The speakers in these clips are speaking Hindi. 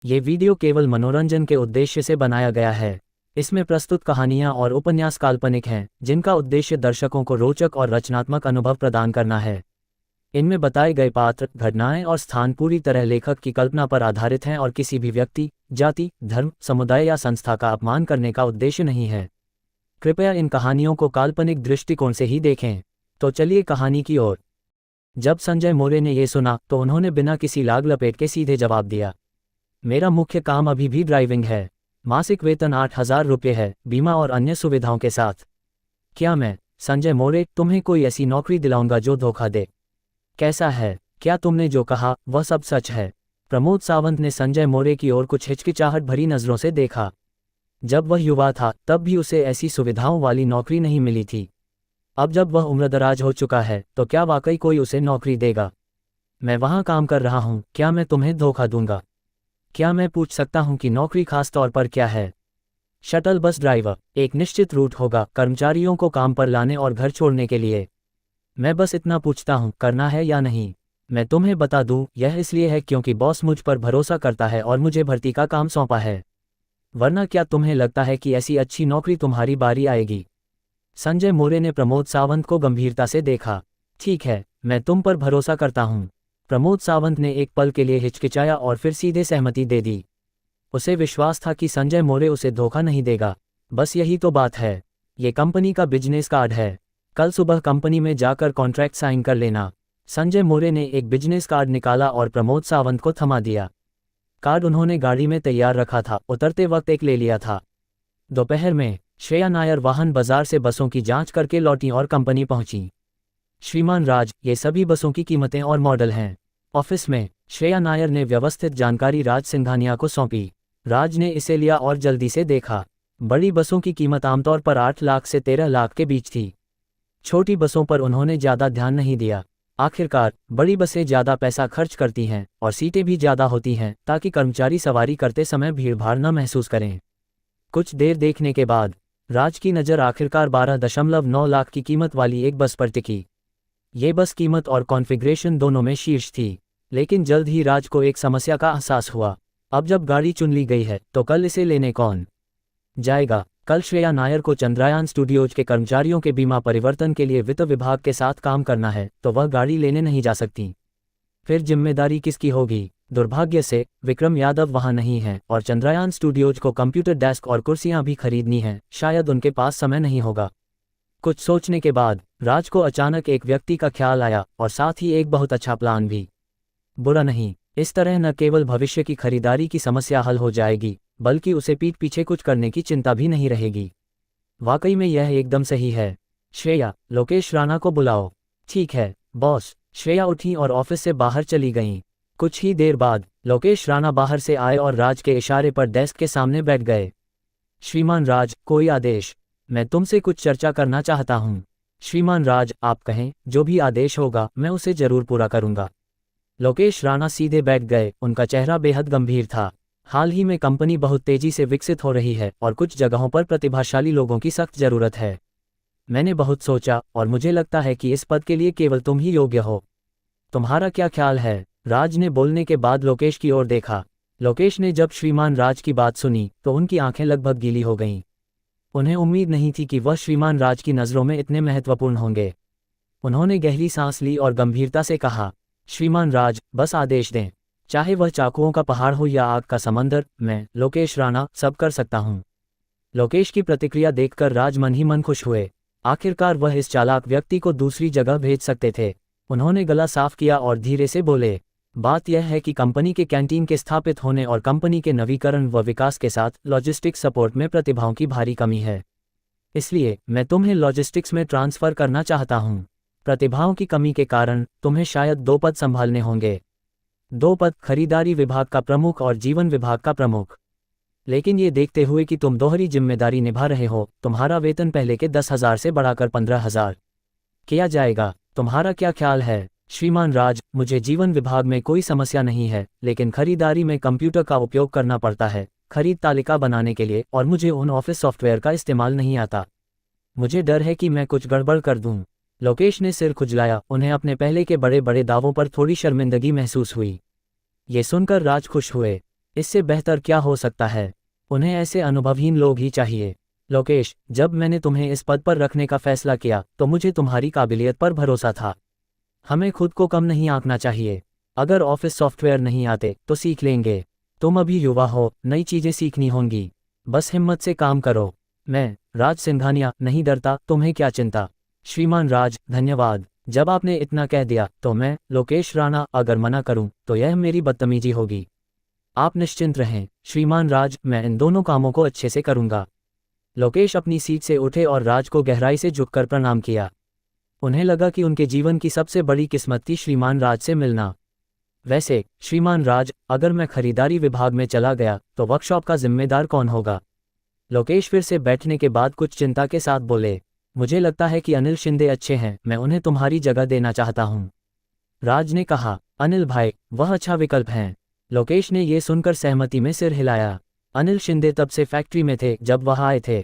ये वीडियो केवल मनोरंजन के उद्देश्य से बनाया गया है। इसमें प्रस्तुत कहानियां और उपन्यास काल्पनिक हैं, जिनका उद्देश्य दर्शकों को रोचक और रचनात्मक अनुभव प्रदान करना है। इनमें बताए गए पात्र, घटनाएं और स्थान पूरी तरह लेखक की कल्पना पर आधारित हैं और किसी भी व्यक्ति, जाति, धर्म, समुदाय या संस्था का अपमान करने का उद्देश्य नहीं है। कृपया इन कहानियों को काल्पनिक दृष्टिकोण से ही देखें। तो चलिए कहानी की ओर। जब संजय मोरे ने ये सुना तो उन्होंने बिना किसी लाग लपेट के सीधे जवाब दिया, मेरा मुख्य काम अभी भी ड्राइविंग है। मासिक वेतन 8,000 रुपये है, बीमा और अन्य सुविधाओं के साथ। क्या मैं, संजय मोरे, तुम्हें कोई ऐसी नौकरी दिलाऊंगा जो धोखा दे? कैसा है, क्या तुमने जो कहा वह सब सच है? प्रमोद सावंत ने संजय मोरे की ओर कुछ हिचकिचाहट भरी नज़रों से देखा। जब वह युवा था तब भी उसे ऐसी सुविधाओं वाली नौकरी नहीं मिली थी। अब जब वह उम्रदराज हो चुका है तो क्या वाकई कोई उसे नौकरी देगा? मैं वहाँ काम कर रहा हूँ, क्या मैं तुम्हें धोखा दूंगा? क्या मैं पूछ सकता हूँ कि नौकरी खास तौर पर क्या है? शटल बस ड्राइवर, एक निश्चित रूट होगा कर्मचारियों को काम पर लाने और घर छोड़ने के लिए। मैं बस इतना पूछता हूँ, करना है या नहीं? मैं तुम्हें बता दूँ, यह इसलिए है क्योंकि बॉस मुझ पर भरोसा करता है और मुझे भर्ती का काम सौंपा है। वरना क्या तुम्हें लगता है कि ऐसी अच्छी नौकरी तुम्हारी बारी आएगी? संजय मोरे ने प्रमोद सावंत को गंभीरता से देखा। ठीक है, मैं तुम पर भरोसा करता हूँ। प्रमोद सावंत ने एक पल के लिए हिचकिचाया और फिर सीधे सहमति दे दी। उसे विश्वास था कि संजय मोरे उसे धोखा नहीं देगा। बस यही तो बात है। ये कंपनी का बिजनेस कार्ड है। कल सुबह कंपनी में जाकर कॉन्ट्रैक्ट साइन कर लेना। संजय मोरे ने एक बिजनेस कार्ड निकाला और प्रमोद सावंत को थमा दिया। कार्ड उन्होंने गाड़ी में तैयार रखा था, उतरते वक्त एक ले लिया था। दोपहर में श्रेया नायर वाहन बाजार से बसों की जांच करके लौटी और कंपनी पहुंची। श्रीमान राज, ये सभी बसों की कीमतें और मॉडल हैं। ऑफिस में श्रेया नायर ने व्यवस्थित जानकारी राज सिंघानिया को सौंपी। राज ने इसे लिया और जल्दी से देखा। बड़ी बसों की कीमत आमतौर पर 8 लाख से 13 लाख के बीच थी। छोटी बसों पर उन्होंने ज़्यादा ध्यान नहीं दिया। आखिरकार बड़ी बसें ज़्यादा पैसा खर्च करती हैं और सीटें भी ज़्यादा होती हैं ताकि कर्मचारी सवारी करते समय भीड़भाड़ न महसूस करें। कुछ देर देखने के बाद राज की नज़र आखिरकार 12.9 लाख की कीमत वाली एक बस पर टिकी। ये बस कीमत और कॉन्फ़िगरेशन दोनों में शीर्ष थी, लेकिन जल्द ही राज को एक समस्या का एहसास हुआ। अब जब गाड़ी चुन ली गई है तो कल इसे लेने कौन जाएगा? कल श्रेया नायर को चंद्रयान स्टूडियोज के कर्मचारियों के बीमा परिवर्तन के लिए वित्त विभाग के साथ काम करना है, तो वह गाड़ी लेने नहीं जा सकती। फिर जिम्मेदारी किसकी होगी? दुर्भाग्य से विक्रम यादव वहां नहीं है और चंद्रयान स्टूडियोज को कंप्यूटर डेस्क और कुर्सियां भी खरीदनी हैं। शायद उनके पास समय नहीं होगा। कुछ सोचने के बाद राज को अचानक एक व्यक्ति का ख्याल आया और साथ ही एक बहुत अच्छा प्लान भी। बुरा नहीं, इस तरह न केवल भविष्य की खरीदारी की समस्या हल हो जाएगी, बल्कि उसे पीठ पीछे कुछ करने की चिंता भी नहीं रहेगी। वाकई में यह एकदम सही है। श्रेया, लोकेश राणा को बुलाओ। ठीक है बॉस। श्रेया उठी और ऑफिस से बाहर चली गईं। कुछ ही देर बाद लोकेश राणा बाहर से आए और राज के इशारे पर डेस्क के सामने बैठ गए। श्रीमान राज, कोई आदेश? मैं तुमसे कुछ चर्चा करना चाहता हूँ। श्रीमान राज, आप कहें, जो भी आदेश होगा मैं उसे जरूर पूरा करूँगा। लोकेश राणा सीधे बैठ गए। उनका चेहरा बेहद गंभीर था। हाल ही में कंपनी बहुत तेजी से विकसित हो रही है और कुछ जगहों पर प्रतिभाशाली लोगों की सख्त जरूरत है। मैंने बहुत सोचा और मुझे लगता है कि इस पद के लिए केवल तुम ही योग्य हो। तुम्हारा क्या ख्याल है? राज ने बोलने के बाद लोकेश की ओर देखा। लोकेश ने जब श्रीमान राज की बात सुनी तो उनकी आंखें लगभग गीली हो गईं। उन्हें उम्मीद नहीं थी कि वह श्रीमान राज की नज़रों में इतने महत्वपूर्ण होंगे। उन्होंने गहरी सांस ली और गंभीरता से कहा, श्रीमान राज, बस आदेश दें। चाहे वह चाकुओं का पहाड़ हो या आग का समंदर, मैं, लोकेश राणा, सब कर सकता हूँ। लोकेश की प्रतिक्रिया देखकर राज मन ही मन खुश हुए। आखिरकार वह इस चालाक व्यक्ति को दूसरी जगह भेज सकते थे। उन्होंने गला साफ किया और धीरे से बोले, बात यह है कि कंपनी के कैंटीन के स्थापित होने और कंपनी के नवीकरण व विकास के साथ लॉजिस्टिक्स सपोर्ट में प्रतिभाओं की भारी कमी है। इसलिए मैं तुम्हें लॉजिस्टिक्स में ट्रांसफ़र करना चाहता हूँ। प्रतिभाओं की कमी के कारण तुम्हें शायद 2 पद संभालने होंगे। 2 पद, खरीदारी विभाग का प्रमुख और जीवन विभाग का प्रमुख। लेकिन ये देखते हुए कि तुम दोहरी जिम्मेदारी निभा रहे हो, तुम्हारा वेतन पहले के 10,000 से बढ़ाकर 15,000 किया जाएगा। तुम्हारा क्या ख्याल है? श्रीमान राज, मुझे जीवन विभाग में कोई समस्या नहीं है, लेकिन खरीदारी में कंप्यूटर का उपयोग करना पड़ता है खरीद तालिका बनाने के लिए, और मुझे उन ऑफिस सॉफ्टवेयर का इस्तेमाल नहीं आता। मुझे डर है कि मैं कुछ गड़बड़ कर दूं। लोकेश ने सिर खुजलाया। उन्हें अपने पहले के बड़े बड़े दावों पर थोड़ी शर्मिंदगी महसूस हुई। ये सुनकर राज खुश हुए। इससे बेहतर क्या हो सकता है? उन्हें ऐसे अनुभवहीन लोग ही चाहिए। लोकेश, जब मैंने तुम्हें इस पद पर रखने का फैसला किया तो मुझे तुम्हारी काबिलियत पर भरोसा था। हमें खुद को कम नहीं आंकना चाहिए। अगर ऑफिस सॉफ्टवेयर नहीं आते तो सीख लेंगे। तुम अभी युवा हो, नई चीजें सीखनी होंगी। बस हिम्मत से काम करो। मैं, राज सिंघानिया, नहीं डरता। तुम्हें क्या चिंता? श्रीमान राज, धन्यवाद। जब आपने इतना कह दिया तो मैं, लोकेश राणा, अगर मना करूं तो यह मेरी बदतमीजी होगी। आप निश्चिंत रहें श्रीमान राज, मैं इन दोनों कामों को अच्छे से करूंगा। लोकेश अपनी सीट से उठे और राज को गहराई से झुककर प्रणाम किया। उन्हें लगा कि उनके जीवन की सबसे बड़ी किस्मत थी श्रीमान राज से मिलना। वैसे, श्रीमान राज, अगर मैं खरीदारी विभाग में चला गया तो वर्कशॉप का जिम्मेदार कौन होगा? लोकेश फिर से बैठने के बाद कुछ चिंता के साथ बोले, मुझे लगता है कि अनिल शिंदे अच्छे हैं, मैं उन्हें तुम्हारी जगह देना चाहता हूं। राज ने कहा, अनिल भाई, वह अच्छा विकल्प हैं। लोकेश ने यह सुनकर सहमति में सिर हिलाया। अनिल शिंदे तब से फैक्ट्री में थे जब वह आए थे।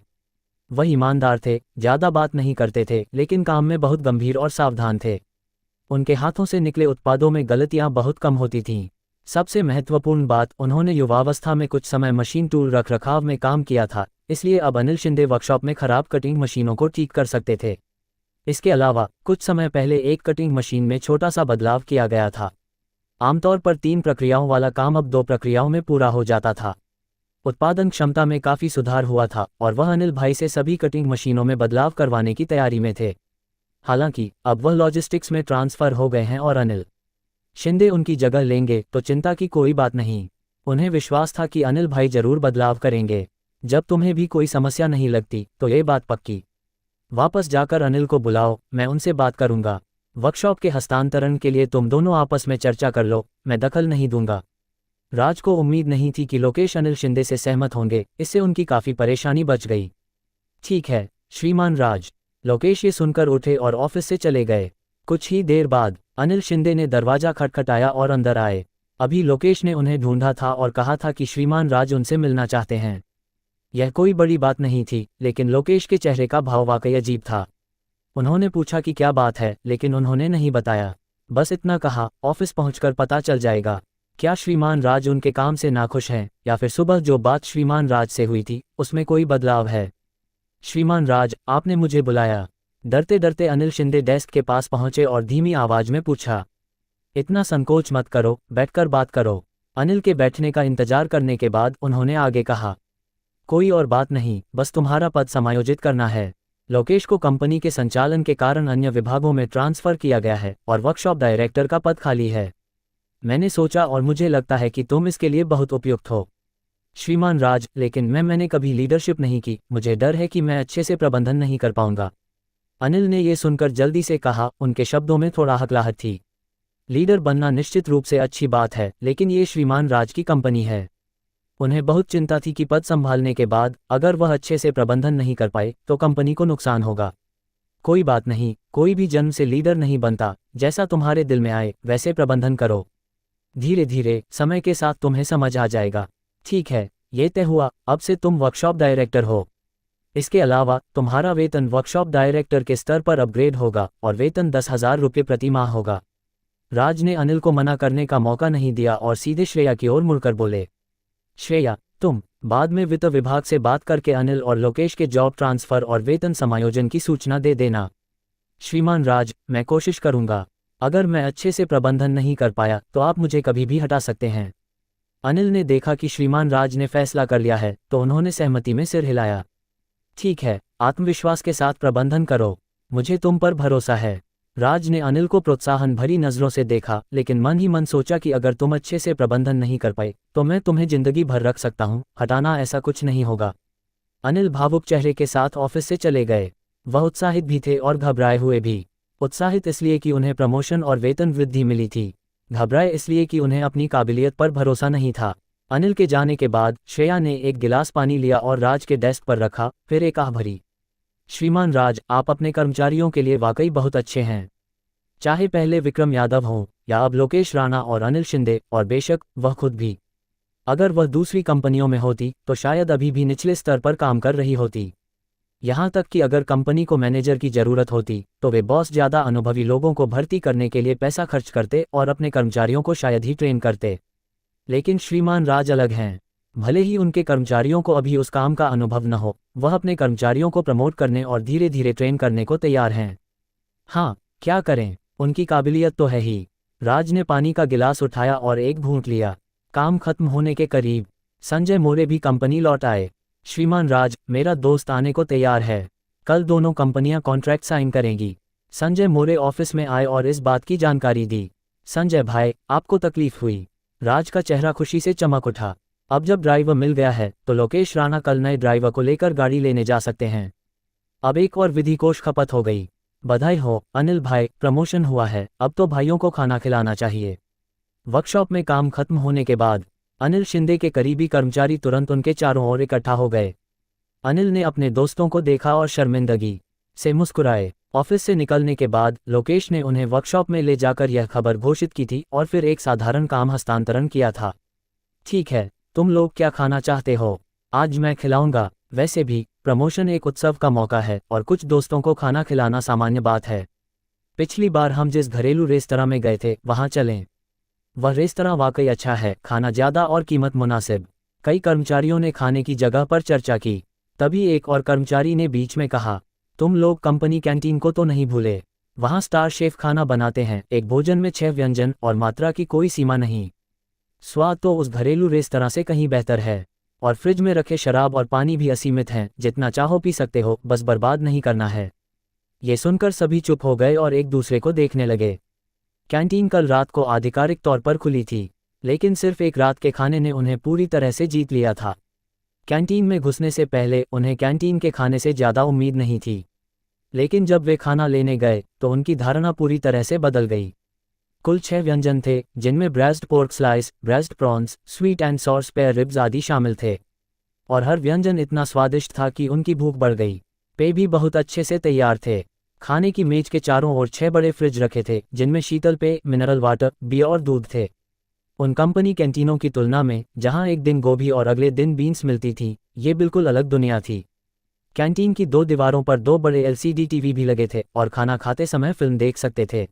वह ईमानदार थे, ज्यादा बात नहीं करते थे, लेकिन काम में बहुत गंभीर और सावधान थे। उनके हाथों से निकले उत्पादों में गलतियां बहुत कम होती थीं। सबसे महत्वपूर्ण बात, उन्होंने युवावस्था में कुछ समय मशीन टूल रखरखाव में काम किया था, इसलिए अब अनिल शिंदे वर्कशॉप में खराब कटिंग मशीनों को ठीक कर सकते थे। इसके अलावा कुछ समय पहले एक कटिंग मशीन में छोटा सा बदलाव किया गया था। आमतौर पर 3 प्रक्रियाओं वाला काम अब 2 प्रक्रियाओं में पूरा हो जाता था। उत्पादन क्षमता में काफ़ी सुधार हुआ था और वह अनिल भाई से सभी कटिंग मशीनों में बदलाव करवाने की तैयारी में थे। हालांकि अब वह लॉजिस्टिक्स में ट्रांसफ़र हो गए हैं और अनिल शिंदे उनकी जगह लेंगे तो चिंता की कोई बात नहीं। उन्हें विश्वास था कि अनिल भाई जरूर बदलाव करेंगे। जब तुम्हें भी कोई समस्या नहीं लगती तो ये बात पक्की। वापस जाकर अनिल को बुलाओ, मैं उनसे बात करूंगा। वर्कशॉप के हस्तांतरण के लिए तुम दोनों आपस में चर्चा कर लो, मैं दखल नहीं दूंगा। राज को उम्मीद नहीं थी कि लोकेश अनिल शिंदे से सहमत होंगे, इससे उनकी काफ़ी परेशानी बच गई। ठीक है श्रीमान राज। लोकेश ये सुनकर उठे और ऑफिस से चले गए। कुछ ही देर बाद अनिल शिंदे ने दरवाजा खटखटाया और अंदर आए। अभी लोकेश ने उन्हें ढूंढा था और कहा था कि श्रीमान राज उनसे मिलना चाहते हैं। यह कोई बड़ी बात नहीं थी, लेकिन लोकेश के चेहरे का भाव वाकई अजीब था। उन्होंने पूछा कि क्या बात है, लेकिन उन्होंने नहीं बताया। बस इतना कहा, ऑफिस पहुंचकर पता चल जाएगा। क्या श्रीमान राज उनके काम से नाखुश हैं, या फिर सुबह जो बात श्रीमान राज से हुई थी उसमें कोई बदलाव है? श्रीमान राज, आपने मुझे बुलाया? डरते डरते अनिल शिंदे डेस्क के पास पहुंचे और धीमी आवाज में पूछा। इतना संकोच मत करो, बैठकर बात करो। अनिल के बैठने का इंतजार करने के बाद उन्होंने आगे कहा, कोई और बात नहीं, बस तुम्हारा पद समायोजित करना है। लोकेश को कंपनी के संचालन के कारण अन्य विभागों में ट्रांसफर किया गया है और वर्कशॉप डायरेक्टर का पद खाली है। मैंने सोचा और मुझे लगता है कि तुम इसके लिए बहुत उपयुक्त हो। श्रीमान राज, लेकिन मैंने कभी लीडरशिप नहीं की, मुझे डर है कि मैं अच्छे से प्रबंधन नहीं कर पाऊंगा। अनिल ने यह सुनकर जल्दी से कहा, उनके शब्दों में थोड़ा हकलाहट थी। लीडर बनना निश्चित रूप से अच्छी बात है, लेकिन ये श्रीमान राज की कंपनी है। उन्हें बहुत चिंता थी कि पद संभालने के बाद अगर वह अच्छे से प्रबंधन नहीं कर पाए तो कंपनी को नुकसान होगा। कोई बात नहीं, कोई भी जन्म से लीडर नहीं बनता, जैसा तुम्हारे दिल में आए वैसे प्रबंधन करो। धीरे धीरे समय के साथ तुम्हें समझ आ जाएगा। ठीक है, ये तय हुआ, अब से तुम वर्कशॉप डायरेक्टर हो। इसके अलावा तुम्हारा वेतन वर्कशॉप डायरेक्टर के स्तर पर अपग्रेड होगा और वेतन 10,000 रुपये प्रति माह होगा। राज ने अनिल को मना करने का मौका नहीं दिया और सीधे श्रेया की ओर मुड़कर बोले, श्रेया, तुम बाद में वित्त विभाग से बात करके अनिल और लोकेश के जॉब ट्रांसफर और वेतन समायोजन की सूचना दे देना। श्रीमान राज, मैं कोशिश करूंगा। अगर मैं अच्छे से प्रबंधन नहीं कर पाया तो आप मुझे कभी भी हटा सकते हैं। अनिल ने देखा कि श्रीमान राज ने फैसला कर लिया है तो उन्होंने सहमति में सिर हिलाया। ठीक है, आत्मविश्वास के साथ प्रबंधन करो, मुझे तुम पर भरोसा है। राज ने अनिल को प्रोत्साहन भरी नजरों से देखा, लेकिन मन ही मन सोचा कि अगर तुम अच्छे से प्रबंधन नहीं कर पाए तो मैं तुम्हें जिंदगी भर रख सकता हूं, हटाना ऐसा कुछ नहीं होगा। अनिल भावुक चेहरे के साथ ऑफिस से चले गए। वह उत्साहित भी थे और घबराए हुए भी। उत्साहित इसलिए कि उन्हें प्रमोशन और वेतन वृद्धि मिली थी, घबराए इसलिए कि उन्हें अपनी काबिलियत पर भरोसा नहीं था। अनिल के जाने के बाद श्रेया ने एक गिलास पानी लिया और राज के डेस्क पर रखा, फिर एक आह भरी। श्रीमान राज, आप अपने कर्मचारियों के लिए वाकई बहुत अच्छे हैं। चाहे पहले विक्रम यादव हों या अब लोकेश राणा और अनिल शिंदे, और बेशक वह खुद भी। अगर वह दूसरी कंपनियों में होती तो शायद अभी भी निचले स्तर पर काम कर रही होती। यहाँ तक कि अगर कंपनी को मैनेजर की ज़रूरत होती तो वे बॉस ज़्यादा अनुभवी लोगों को भर्ती करने के लिए पैसा खर्च करते और अपने कर्मचारियों को शायद ही ट्रेन करते। लेकिन श्रीमान राज अलग हैं। भले ही उनके कर्मचारियों को अभी उस काम का अनुभव न हो, वह अपने कर्मचारियों को प्रमोट करने और धीरे धीरे ट्रेन करने को तैयार हैं। हाँ, क्या करें, उनकी काबिलियत तो है ही। राज ने पानी का गिलास उठाया और एक घूंट लिया। काम खत्म होने के करीब संजय मोरे भी कंपनी लौट आए। श्रीमान राज, मेरा दोस्त आने को तैयार है। कल दोनों कंपनियां कॉन्ट्रैक्ट साइन करेंगी। संजय मोरे ऑफिस में आए और इस बात की जानकारी दी। संजय भाई, आपको तकलीफ हुई? राज का चेहरा खुशी से चमक उठा। अब जब ड्राइवर मिल गया है तो लोकेश राणा कल नए ड्राइवर को लेकर गाड़ी लेने जा सकते हैं। अब एक और विधि कोष खपत हो गई। बधाई हो अनिल भाई, प्रमोशन हुआ है, अब तो भाइयों को खाना खिलाना चाहिए। वर्कशॉप में काम खत्म होने के बाद अनिल शिंदे के करीबी कर्मचारी तुरंत उनके चारों ओर इकट्ठा हो गए। अनिल ने अपने दोस्तों को देखा और शर्मिंदगी से मुस्कुराए। ऑफिस से निकलने के बाद लोकेश ने उन्हें वर्कशॉप में ले जाकर यह खबर घोषित की थी और फिर एक साधारण काम हस्तांतरण किया था। ठीक है, तुम लोग क्या खाना चाहते हो? आज मैं खिलाऊंगा। वैसे भी प्रमोशन एक उत्सव का मौका है और कुछ दोस्तों को खाना खिलाना सामान्य बात है। पिछली बार हम जिस घरेलू रेस्तरां में गए थे वहां चलें। वह रेस्तरां वाकई अच्छा है, खाना ज़्यादा और कीमत मुनासिब। कई कर्मचारियों ने खाने की जगह पर चर्चा की। तभी एक और कर्मचारी ने बीच में कहा, तुम लोग कंपनी कैंटीन को तो नहीं भूले? वहां स्टार शेफ खाना बनाते हैं, एक भोजन में 6 व्यंजन और मात्रा की कोई सीमा नहीं। स्वाद तो उस घरेलू रेस्तरां से कहीं बेहतर है और फ्रिज में रखे शराब और पानी भी असीमित हैं, जितना चाहो पी सकते हो, बस बर्बाद नहीं करना है। ये सुनकर सभी चुप हो गए और एक दूसरे को देखने लगे। कैंटीन कल रात को आधिकारिक तौर पर खुली थी, लेकिन सिर्फ एक रात के खाने ने उन्हें पूरी तरह से जीत लिया था। कैंटीन में घुसने से पहले उन्हें कैंटीन के खाने से ज़्यादा उम्मीद नहीं थी, लेकिन जब वे खाना लेने गए तो उनकी धारणा पूरी तरह से बदल गई। कुल 6 व्यंजन थे, जिनमें breast pork slice, breast prawns, sweet and sour spare ribs आदि शामिल थे। और हर व्यंजन इतना स्वादिष्ट था कि उनकी भूख बढ़ गई। पेय भी बहुत अच्छे से तैयार थे। खाने की मेज के चारों ओर 6 बड़े फ्रिज रखे थे, जिनमें शीतल पेय, मिनरल वाटर, बियर और दूध थे। उन कंपनी कैंटीनों की तुलना में, जहां एक दिन गोभी और अगले दिन बीन्स मिलती थी, ये बिल्कुल अलग दुनिया थी। कैंटीन की 2 दीवारों पर 2 बड़े LCD टीवी भी लगे थे और खाना खाते समय फिल्म देख सकते थे।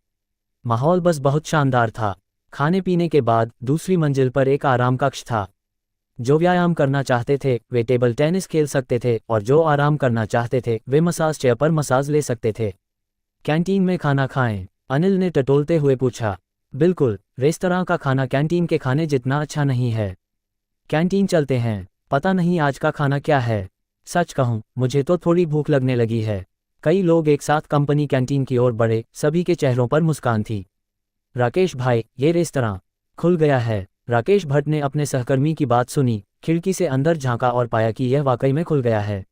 माहौल बस बहुत शानदार था। खाने पीने के बाद दूसरी मंजिल पर एक आराम कक्ष था। जो व्यायाम करना चाहते थे वे टेबल टेनिस खेल सकते थे और जो आराम करना चाहते थे वे मसाज चेयर पर मसाज ले सकते थे। कैंटीन में खाना खाएं? अनिल ने टटोलते हुए पूछा। बिल्कुल, रेस्तरां का खाना कैंटीन के खाने जितना अच्छा नहीं है। कैंटीन चलते हैं, पता नहीं आज का खाना क्या है। सच कहूं, मुझे तो थोड़ी भूख लगने लगी है। कई लोग एक साथ कंपनी कैंटीन की ओर बढ़े, सभी के चेहरों पर मुस्कान थी। राकेश भाई, ये रेस्तरां खुल गया है। राकेश भट्ट ने अपने सहकर्मी की बात सुनी, खिड़की से अंदर झांका और पाया कि यह वाकई में खुल गया है।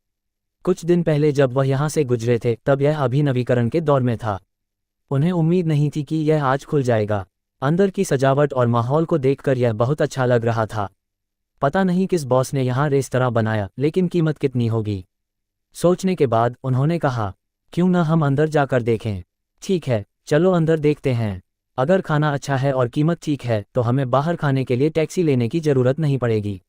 कुछ दिन पहले जब वह यहाँ से गुजरे थे तब यह अभिनवीकरण के दौर में था। उन्हें उम्मीद नहीं थी कि यह आज खुल जाएगा। अंदर की सजावट और माहौल को देखकर यह बहुत अच्छा लग रहा था। पता नहीं किस बॉस ने यहाँ रेस्तरां बनाया, लेकिन कीमत कितनी होगी? सोचने के बाद उन्होंने कहा, क्यों न हम अंदर जाकर देखें? ठीक है, चलो अंदर देखते हैं। अगर खाना अच्छा है और कीमत ठीक है तो हमें बाहर खाने के लिए टैक्सी लेने की जरूरत नहीं पड़ेगी।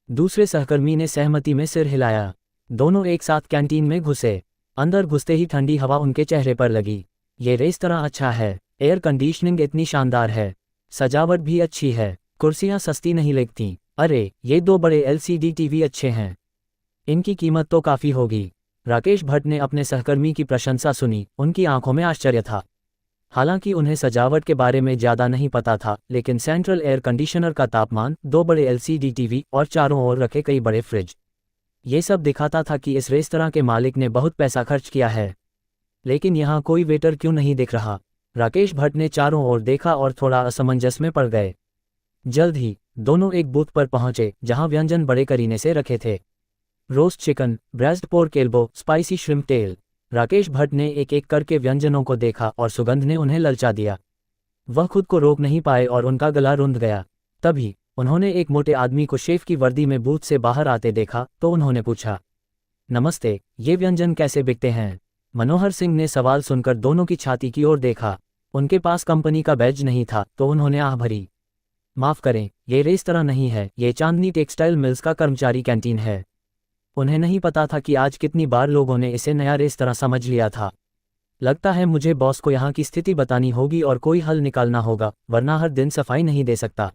दूसरे सहकर्मी ने सहमति में सिर हिलाया। दोनों एक साथ कैंटीन में घुसे। अंदर घुसते ही ठंडी हवा उनके चेहरे पर लगी। ये रेस्तरां अच्छा है, एयर कंडीशनिंग इतनी शानदार है, सजावट भी अच्छी है, कुर्सियां सस्ती नहीं लगती। अरे, ये 2 बड़े LCD टीवी अच्छे हैं, इनकी कीमत तो काफ़ी होगी। राकेश भट्ट ने अपने सहकर्मी की प्रशंसा सुनी, उनकी आंखों में आश्चर्य था। हालांकि उन्हें सजावट के बारे में ज़्यादा नहीं पता था, लेकिन सेंट्रल एयर कंडीशनर का तापमान, 2 बड़े LCD टीवी और चारों ओर रखे कई बड़े फ्रिज, ये सब दिखाता था कि इस रेस्तरां के मालिक ने बहुत पैसा खर्च किया है। लेकिन यहाँ कोई वेटर क्यों नहीं दिख रहा? राकेश भट्ट ने चारों ओर देखा और थोड़ा असमंजस में पड़ गए। जल्द ही दोनों एक बूथ पर पहुंचे जहां व्यंजन बड़े करीने से रखे थे। Roast chicken, breast pork elbow, spicy shrimp tail. Rakesh Bhatt ने एक एक करके व्यंजनों को देखा और सुगंध ने उन्हें ललचा दिया। वह खुद को रोक नहीं पाए और उनका गला रुंध गया। तभी उन्होंने एक मोटे आदमी को शेफ की वर्दी में बूथ से बाहर आते देखा तो उन्होंने पूछा, नमस्ते, ये व्यंजन कैसे बिकते हैं? मनोहर सिंह ने सवाल सुनकर दोनों की छाती की ओर देखा। उनके पास कंपनी का बैज नहीं था तो उन्होंने आह भरी। माफ़ करें, ये रेस्तरां नहीं है, ये चांदनी टेक्सटाइल मिल्स का कर्मचारी कैंटीन है। उन्हें नहीं पता था कि आज कितनी बार लोगों ने इसे नया रेस्तरां समझ लिया था। लगता है मुझे बॉस को यहाँ की स्थिति बतानी होगी और कोई हल निकालना होगा, वरना हर दिन सफाई नहीं दे सकता।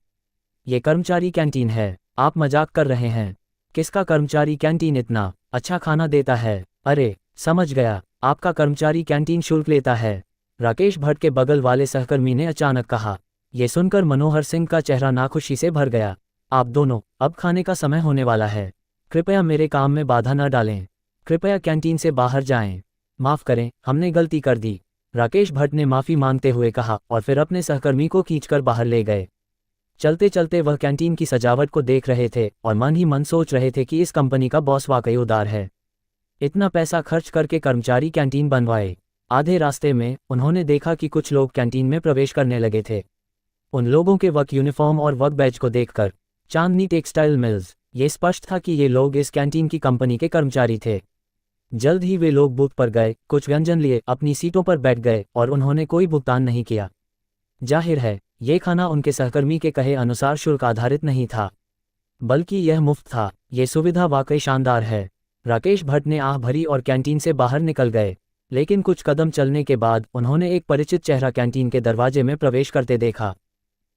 ये कर्मचारी कैंटीन है, आप मजाक कर रहे हैं। किसका कर्मचारी कैंटीन इतना अच्छा खाना देता है? अरे समझ गया, आपका कर्मचारी कैंटीन शुल्क लेता है, राकेश भट्ट के बगल वाले सहकर्मी ने अचानक कहा। ये सुनकर मनोहर सिंह का चेहरा नाखुशी से भर गया। आप दोनों, अब खाने का समय होने वाला है, कृपया मेरे काम में बाधा न डालें, कृपया कैंटीन से बाहर जाएं। माफ़ करें, हमने गलती कर दी, राकेश भट्ट ने माफ़ी मांगते हुए कहा और फिर अपने सहकर्मी को खींचकर बाहर ले गए। चलते चलते वह कैंटीन की सजावट को देख रहे थे और मन ही मन सोच रहे थे कि इस कंपनी का बॉस वाकई उदार है, इतना पैसा खर्च करके कर्मचारी कैंटीन बनवाए। आधे रास्ते में उन्होंने देखा कि कुछ लोग कैंटीन में प्रवेश करने लगे थे। उन लोगों के वर्क यूनिफॉर्म और वर्क बैज को देखकर चांदनी टेक्सटाइल मिल्स, ये स्पष्ट था कि ये लोग इस कैंटीन की कंपनी के कर्मचारी थे। जल्द ही वे लोग बूथ पर गए, कुछ व्यंजन लिए, अपनी सीटों पर बैठ गए और उन्होंने कोई भुगतान नहीं किया। जाहिर है, ये खाना उनके सहकर्मी के कहे अनुसार शुल्क आधारित नहीं था, बल्कि यह मुफ्त था। ये सुविधा वाकई शानदार है, राकेश भट्ट ने आह भरी और कैंटीन से बाहर निकल गए। लेकिन कुछ कदम चलने के बाद उन्होंने एक परिचित चेहरा कैंटीन के दरवाजे में प्रवेश करते देखा।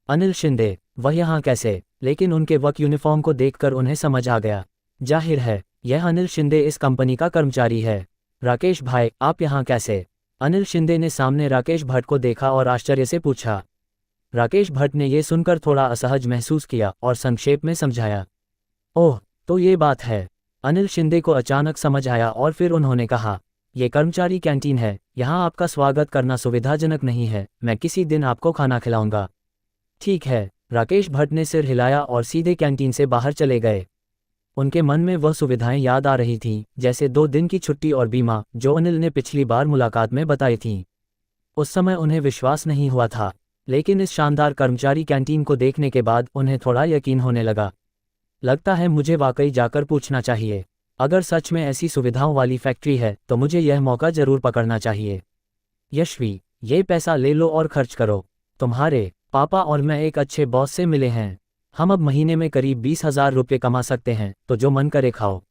अनिल शिंदे, वह यहाँ कैसे? लेकिन उनके वर्क यूनिफॉर्म को देखकर उन्हें समझ आ गया, जाहिर है यह अनिल शिंदे इस कंपनी का कर्मचारी है। राकेश भाई, आप यहाँ कैसे? अनिल शिंदे ने सामने राकेश भट्ट को देखा और आश्चर्य से पूछा। राकेश भट्ट ने यह सुनकर थोड़ा असहज महसूस किया और संक्षेप में समझाया। ओह, तो ये बात है। अनिल शिंदे को अचानक समझ आया और फिर उन्होंने कहा, ये कर्मचारी कैंटीन है, यहाँ आपका स्वागत करना सुविधाजनक नहीं है, मैं किसी दिन आपको खाना खिलाऊंगा। ठीक है, राकेश भट्ट ने सिर हिलाया और सीधे कैंटीन से बाहर चले गए। उनके मन में वह सुविधाएं याद आ रही थीं, जैसे 2 दिन की छुट्टी और बीमा, जो अनिल ने पिछली बार मुलाकात में बताई थीं। उस समय उन्हें विश्वास नहीं हुआ था, लेकिन इस शानदार कर्मचारी कैंटीन को देखने के बाद उन्हें थोड़ा यकीन होने लगा। लगता है मुझे वाकई जाकर पूछना चाहिए, अगर सच में ऐसी सुविधाओं वाली फैक्ट्री है तो मुझे यह मौका जरूर पकड़ना चाहिए। यशवी, ये पैसा ले लो और खर्च करो, तुम्हारे पापा और मैं एक अच्छे बॉस से मिले हैं, हम अब महीने में करीब 20,000 रुपये कमा सकते हैं, तो जो मन करे खाओ।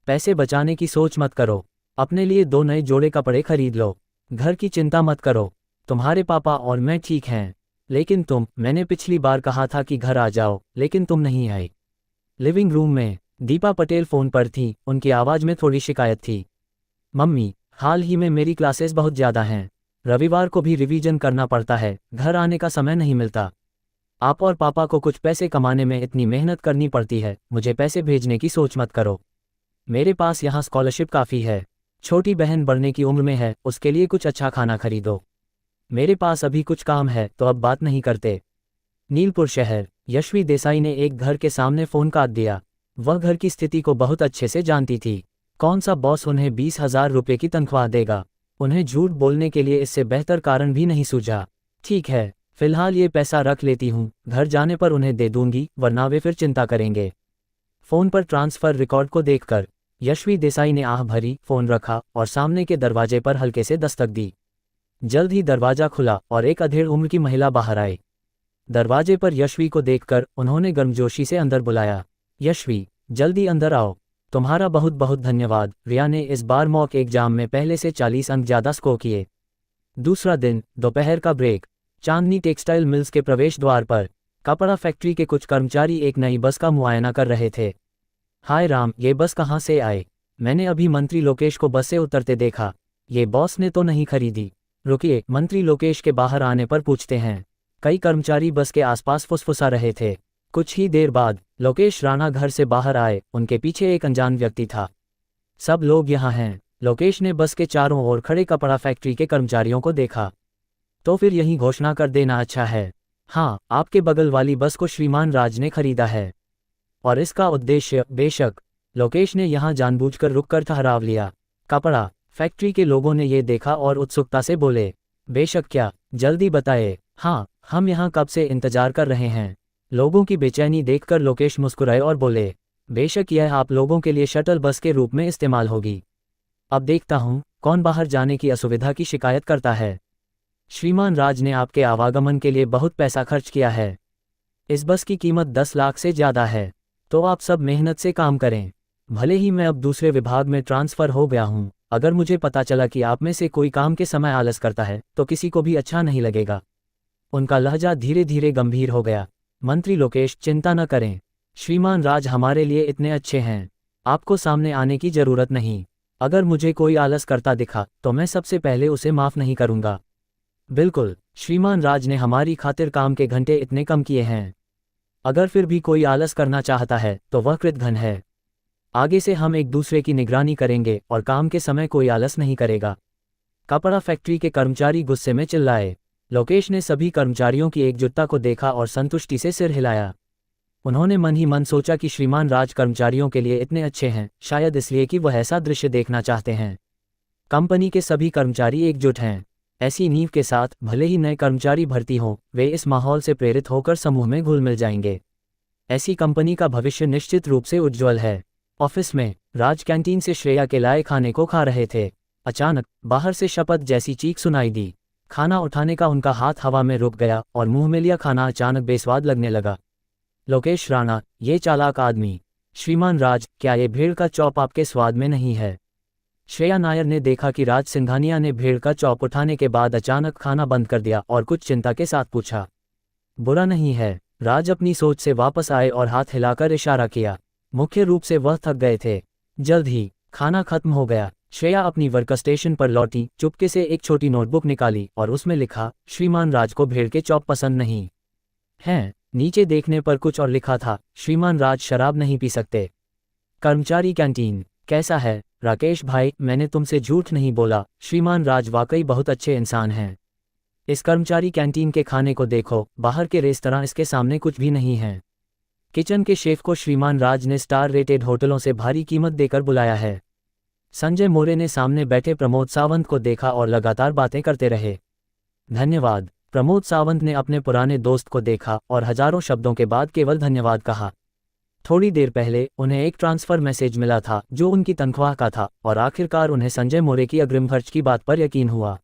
पैसे बचाने की सोच मत करो, अपने लिए 2 नए जोड़े कपड़े खरीद लो, घर की चिंता मत करो, तुम्हारे पापा और मैं ठीक हैं। लेकिन तुम, मैंने पिछली बार कहा था कि घर आ जाओ, लेकिन तुम नहीं आए। लिविंग रूम में दीपा पटेल फ़ोन पर थी, उनकी आवाज़ में थोड़ी शिकायत थी। मम्मी, हाल ही में मेरी क्लासेस बहुत ज़्यादा हैं, रविवार को भी रिवीजन करना पड़ता है, घर आने का समय नहीं मिलता। आप और पापा को कुछ पैसे कमाने में इतनी मेहनत करनी पड़ती है, मुझे पैसे भेजने की सोच मत करो। मेरे पास यहाँ स्कॉलरशिप काफ़ी है, छोटी बहन बढ़ने की उम्र में है, उसके लिए कुछ अच्छा खाना खरीदो। मेरे पास अभी कुछ काम है, तो अब बात नहीं करते। नीलपुर शहर, यशवी देसाई ने एक घर के सामने फ़ोन काट दिया। वह घर की स्थिति को बहुत अच्छे से जानती थी। कौन सा बॉस उन्हें 20,000 रुपये की तनख्वाह देगा? उन्हें झूठ बोलने के लिए इससे बेहतर कारण भी नहीं सूझा। ठीक है, फिलहाल ये पैसा रख लेती हूँ, घर जाने पर उन्हें दे दूंगी, वरना वे फिर चिंता करेंगे। फ़ोन पर ट्रांसफ़र रिकॉर्ड को देखकर यशवी देसाई ने आह भरी, फ़ोन रखा और सामने के दरवाजे पर हल्के से दस्तक दी। जल्द ही दरवाज़ा खुला और एक अधेड़ उम्र की महिला बाहर आई। दरवाजे पर यशवी को देखकर उन्होंने गर्मजोशी से अंदर बुलाया। यशवी, जल्दी अंदर आओ, तुम्हारा बहुत बहुत धन्यवाद। रिया ने इस बार मॉक एग्जाम में पहले से 40 अंक ज़्यादा स्कोर किए। दूसरा दिन, दोपहर का ब्रेक, चांदनी टेक्सटाइल मिल्स के प्रवेश द्वार पर कपड़ा फैक्ट्री के कुछ कर्मचारी एक नई बस का मुआयना कर रहे थे। हाय राम, ये बस कहाँ से आए? मैंने अभी मंत्री लोकेश को बस से उतरते देखा, ये बॉस ने तो नहीं खरीदी? रुकिए, मंत्री लोकेश के बाहर आने पर पूछते हैं। कई कर्मचारी बस के आसपास फुसफुसा रहे थे। कुछ ही देर बाद लोकेश राणा घर से बाहर आए, उनके पीछे एक अनजान व्यक्ति था। सब लोग यहाँ हैं। लोकेश ने बस के चारों ओर खड़े कपड़ा फैक्ट्री के कर्मचारियों को देखा। तो फिर यही घोषणा कर देना अच्छा है। हाँ, आपके बगल वाली बस को श्रीमान राज ने खरीदा है, और इसका उद्देश्य, बेशक। लोकेश ने यहाँ जानबूझकर रुककर ठहराव लिया। कपड़ा फैक्ट्री के लोगों ने ये देखा और उत्सुकता से बोले, बेशक क्या? जल्दी बताए। हाँ, हम यहाँ कब से इंतजार कर रहे हैं। लोगों की बेचैनी देखकर लोकेश मुस्कुराए और बोले, बेशक यह आप लोगों के लिए शटल बस के रूप में इस्तेमाल होगी। अब देखता हूँ कौन बाहर जाने की असुविधा की शिकायत करता है। श्रीमान राज ने आपके आवागमन के लिए बहुत पैसा खर्च किया है। इस बस की कीमत 10 लाख से ज़्यादा है, तो आप सब मेहनत से काम करें। भले ही मैं अब दूसरे विभाग में ट्रांसफ़र हो गया हूँ, अगर मुझे पता चला कि आप में से कोई काम के समय आलस करता है तो किसी को भी अच्छा नहीं लगेगा। उनका लहजा धीरे धीरे गंभीर हो गया। मंत्री लोकेश, चिंता न करें। श्रीमान राज हमारे लिए इतने अच्छे हैं, आपको सामने आने की जरूरत नहीं। अगर मुझे कोई आलस करता दिखा तो मैं सबसे पहले उसे माफ नहीं करूंगा। बिल्कुल, श्रीमान राज ने हमारी खातिर काम के घंटे इतने कम किए हैं। अगर फिर भी कोई आलस करना चाहता है तो वह कृतघ्न है। आगे से हम एक दूसरे की निगरानी करेंगे और काम के समय कोई आलस नहीं करेगा। कपड़ा फैक्ट्री के कर्मचारी गुस्से में चिल्लाए। लोकेश ने सभी कर्मचारियों की एकजुटता को देखा और संतुष्टि से सिर हिलाया। उन्होंने मन ही मन सोचा कि श्रीमान राज कर्मचारियों के लिए इतने अच्छे हैं, शायद इसलिए कि वह ऐसा दृश्य देखना चाहते हैं। कंपनी के सभी कर्मचारी एकजुट हैं। ऐसी नींव के साथ भले ही नए कर्मचारी भर्ती हों, वे इस माहौल से प्रेरित होकर समूह में घुल मिल जाएंगे। ऐसी कंपनी का भविष्य निश्चित रूप से उज्ज्वल है। ऑफिस में राज कैंटीन से श्रेया के लाए खाने को खा रहे थे। अचानक बाहर से शपथ जैसी चीख सुनाई दी। खाना उठाने का उनका हाथ हवा में रुक गया और मुंह में लिया खाना अचानक बेस्वाद लगने लगा। लोकेश राणा, ये चालाक आदमी। श्रीमान राज, क्या ये भेड़ का चॉप आपके स्वाद में नहीं है? श्रेया नायर ने देखा कि राज सिंघानिया ने भेड़ का चॉप उठाने के बाद अचानक खाना बंद कर दिया और कुछ चिंता के साथ पूछा। बुरा नहीं है। राज अपनी सोच से वापस आए और हाथ हिलाकर इशारा किया। मुख्य रूप से वह थक गए थे। जल्द ही खाना खत्म हो गया। श्रेया अपनी वर्क स्टेशन पर लौटी, चुपके से एक छोटी नोटबुक निकाली और उसमें लिखा, श्रीमान राज को भेड़ के चॉप पसंद नहीं हैं। नीचे देखने पर कुछ और लिखा था, श्रीमान राज शराब नहीं पी सकते। कर्मचारी कैंटीन, कैसा है राकेश भाई? मैंने तुमसे झूठ नहीं बोला, श्रीमान राज वाकई बहुत अच्छे इंसान हैं। इस कर्मचारी कैंटीन के खाने को देखो, बाहर के रेस्तरां इसके सामने कुछ भी नहीं है। किचन के शेफ को श्रीमान राज ने स्टार रेटेड होटलों से भारी कीमत देकर बुलाया है। संजय मोरे ने सामने बैठे प्रमोद सावंत को देखा और लगातार बातें करते रहे। धन्यवाद। प्रमोद सावंत ने अपने पुराने दोस्त को देखा और हजारों शब्दों के बाद केवल धन्यवाद कहा। थोड़ी देर पहले उन्हें एक ट्रांसफर मैसेज मिला था जो उनकी तनख्वाह का था और आखिरकार उन्हें संजय मोरे की अग्रिम खर्च की बात पर यकीन हुआ।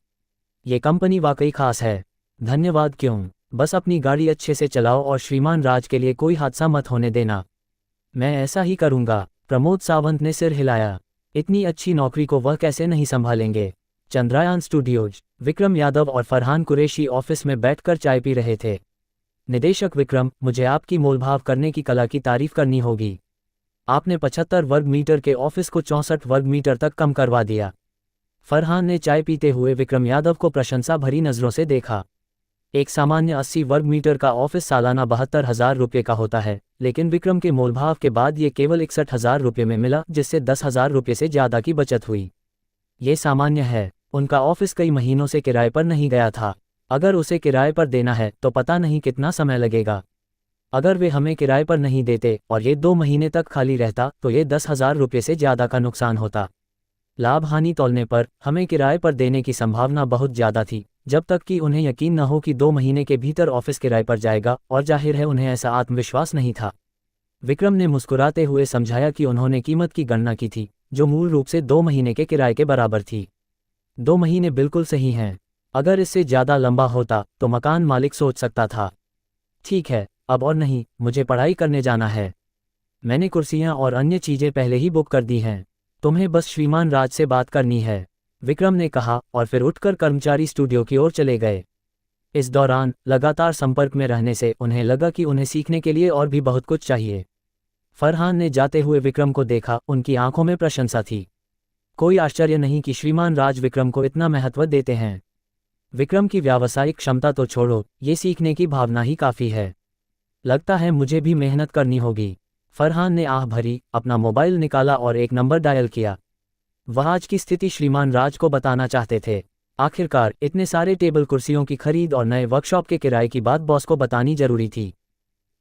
ये कंपनी वाकई खास है। धन्यवाद क्यों, बस अपनी गाड़ी अच्छे से चलाओ और श्रीमान राज के लिए कोई हादसा मत होने देना। मैं ऐसा ही करूंगा। प्रमोद सावंत ने सिर हिलाया। इतनी अच्छी नौकरी को वह कैसे नहीं संभालेंगे। चंद्रयान स्टूडियोज। विक्रम यादव और फरहान कुरैशी ऑफिस में बैठकर चाय पी रहे थे। निदेशक विक्रम, मुझे आपकी मोलभाव करने की कला की तारीफ करनी होगी। आपने 75 वर्ग मीटर के ऑफिस को 64 वर्ग मीटर तक कम करवा दिया। फरहान ने चाय पीते हुए विक्रम यादव को प्रशंसा भरी नजरों से देखा। एक सामान्य 80 वर्ग मीटर का ऑफिस सालाना 72,000 रुपये का होता है, लेकिन विक्रम के मोलभाव के बाद ये केवल 61,000 रुपये में मिला, जिससे 10,000 रुपये से ज़्यादा की बचत हुई। ये सामान्य है। उनका ऑफिस कई महीनों से किराए पर नहीं गया था। अगर उसे किराए पर देना है तो पता नहीं कितना समय लगेगा। अगर वे हमें किराए पर नहीं देते और ये 2 महीने तक खाली रहता तो ये 10,000 रुपये से ज़्यादा का नुकसान होता। लाभ हानि तौलने पर हमें किराए पर देने की संभावना बहुत ज़्यादा थी, जब तक कि उन्हें यकीन न हो कि 2 महीने के भीतर ऑफिस किराए पर जाएगा, और जाहिर है उन्हें ऐसा आत्मविश्वास नहीं था। विक्रम ने मुस्कुराते हुए समझाया कि उन्होंने कीमत की गणना की थी, जो मूल रूप से 2 महीने के किराए के बराबर थी। 2 महीने बिल्कुल सही हैं। अगर इससे ज़्यादा लंबा होता तो मकान मालिक सोच सकता था। ठीक है, अब और नहीं, मुझे पढ़ाई करने जाना है। मैंने कुर्सियाँ और अन्य चीज़ें पहले ही बुक कर दी हैं। तुम्हें बस श्रीमान राज से बात करनी है, विक्रम ने कहा और फिर उठकर कर्मचारी स्टूडियो की ओर चले गए। इस दौरान लगातार संपर्क में रहने से उन्हें लगा कि उन्हें सीखने के लिए और भी बहुत कुछ चाहिए। फरहान ने जाते हुए विक्रम को देखा, उनकी आंखों में प्रशंसा थी। कोई आश्चर्य नहीं कि श्रीमान राज विक्रम को इतना महत्व देते हैं। विक्रम की व्यावसायिक क्षमता तो छोड़ो, ये सीखने की भावना ही काफ़ी है। लगता है मुझे भी मेहनत करनी होगी। फरहान ने आह भरी, अपना मोबाइल निकाला और एक नंबर डायल किया। वह आज की स्थिति श्रीमान राज को बताना चाहते थे। आखिरकार इतने सारे टेबल कुर्सियों की खरीद और नए वर्कशॉप के किराए की बात बॉस को बतानी जरूरी थी।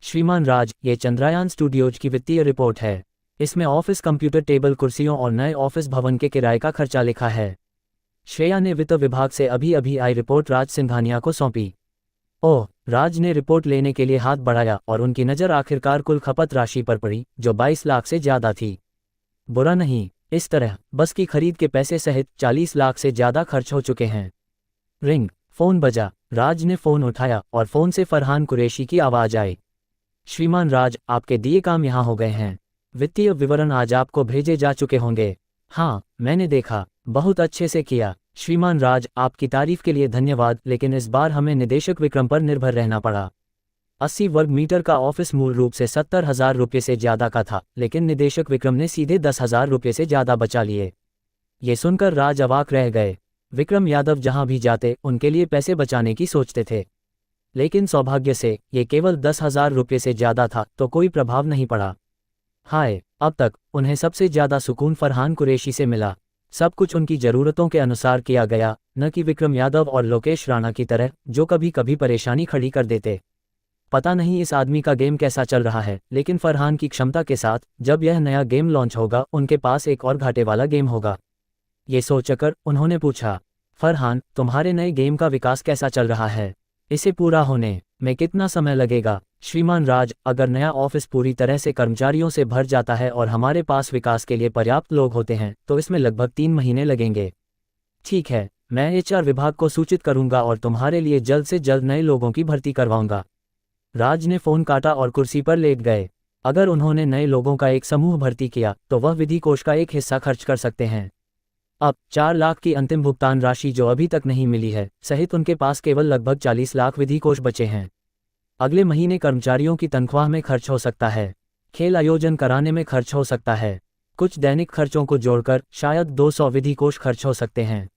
श्रीमान राज, ये चंद्रयान स्टूडियोज की वित्तीय रिपोर्ट है। इसमें ऑफिस कंप्यूटर, टेबल कुर्सियों और नए ऑफिस भवन के किराए का खर्चा लिखा है। श्रेया ने वित्त विभाग से अभी अभी आई रिपोर्ट राज सिंघानिया को सौंपी। ओह, राज ने रिपोर्ट लेने के लिए हाथ बढ़ाया और उनकी नज़र आखिरकार कुल खपत राशि पर पड़ी, जो 22 लाख से ज़्यादा थी। बुरा नहीं, इस तरह बस की खरीद के पैसे सहित 40 लाख से ज़्यादा खर्च हो चुके हैं। रिंग, फ़ोन बजा। राज ने फ़ोन उठाया और फ़ोन से फरहान कुरैशी की आवाज़ आई। श्रीमान राज, आपके दिए काम यहाँ हो गए हैं। वित्तीय विवरण आज आपको भेजे जा चुके होंगे। हाँ, मैंने देखा, बहुत अच्छे से किया। श्रीमान राज, आपकी तारीफ के लिए धन्यवाद, लेकिन इस बार हमें निदेशक विक्रम पर निर्भर रहना पड़ा। 80 वर्ग मीटर का ऑफिस मूल रूप से 70,000 रुपये से ज़्यादा का था, लेकिन निदेशक विक्रम ने सीधे 10,000 रुपये से ज़्यादा बचा लिए। ये सुनकर राज अवाक रह गए। विक्रम यादव जहां भी जाते उनके लिए पैसे बचाने की सोचते थे, लेकिन सौभाग्य से ये केवल 10,000 रुपये से ज़्यादा था तो कोई प्रभाव नहीं पड़ा। हाय, अब तक उन्हें सबसे ज़्यादा सुकून फरहान कुरैशी से मिला। सब कुछ उनकी ज़रूरतों के अनुसार किया गया, न कि विक्रम यादव और लोकेश राणा की तरह जो कभी कभी परेशानी खड़ी कर देते। पता नहीं इस आदमी का गेम कैसा चल रहा है, लेकिन फरहान की क्षमता के साथ जब यह नया गेम लॉन्च होगा उनके पास एक और घाटे वाला गेम होगा। ये सोचकर उन्होंने पूछा, फरहान, तुम्हारे नए गेम का विकास कैसा चल रहा है? इसे पूरा होने में कितना समय लगेगा? श्रीमान राज, अगर नया ऑफिस पूरी तरह से कर्मचारियों से भर जाता है और हमारे पास विकास के लिए पर्याप्त लोग होते हैं तो इसमें लगभग 3 महीने लगेंगे। ठीक है, मैं HR विभाग को सूचित करूंगा और तुम्हारे लिए जल्द से जल्द नए लोगों की भर्ती करवाऊंगा। राज ने फ़ोन काटा और कुर्सी पर लेट गए। अगर उन्होंने नए लोगों का एक समूह भर्ती किया तो वह विधि कोष का एक हिस्सा खर्च कर सकते हैं। अब 4 लाख की अंतिम भुगतान राशि जो अभी तक नहीं मिली है सहित उनके पास केवल लगभग 40 लाख विधि कोष बचे हैं। अगले महीने कर्मचारियों की तनख्वाह में खर्च हो सकता है, खेल आयोजन कराने में खर्च हो सकता है, कुछ दैनिक खर्चों को जोड़कर शायद 200 विधि कोष खर्च हो सकते हैं।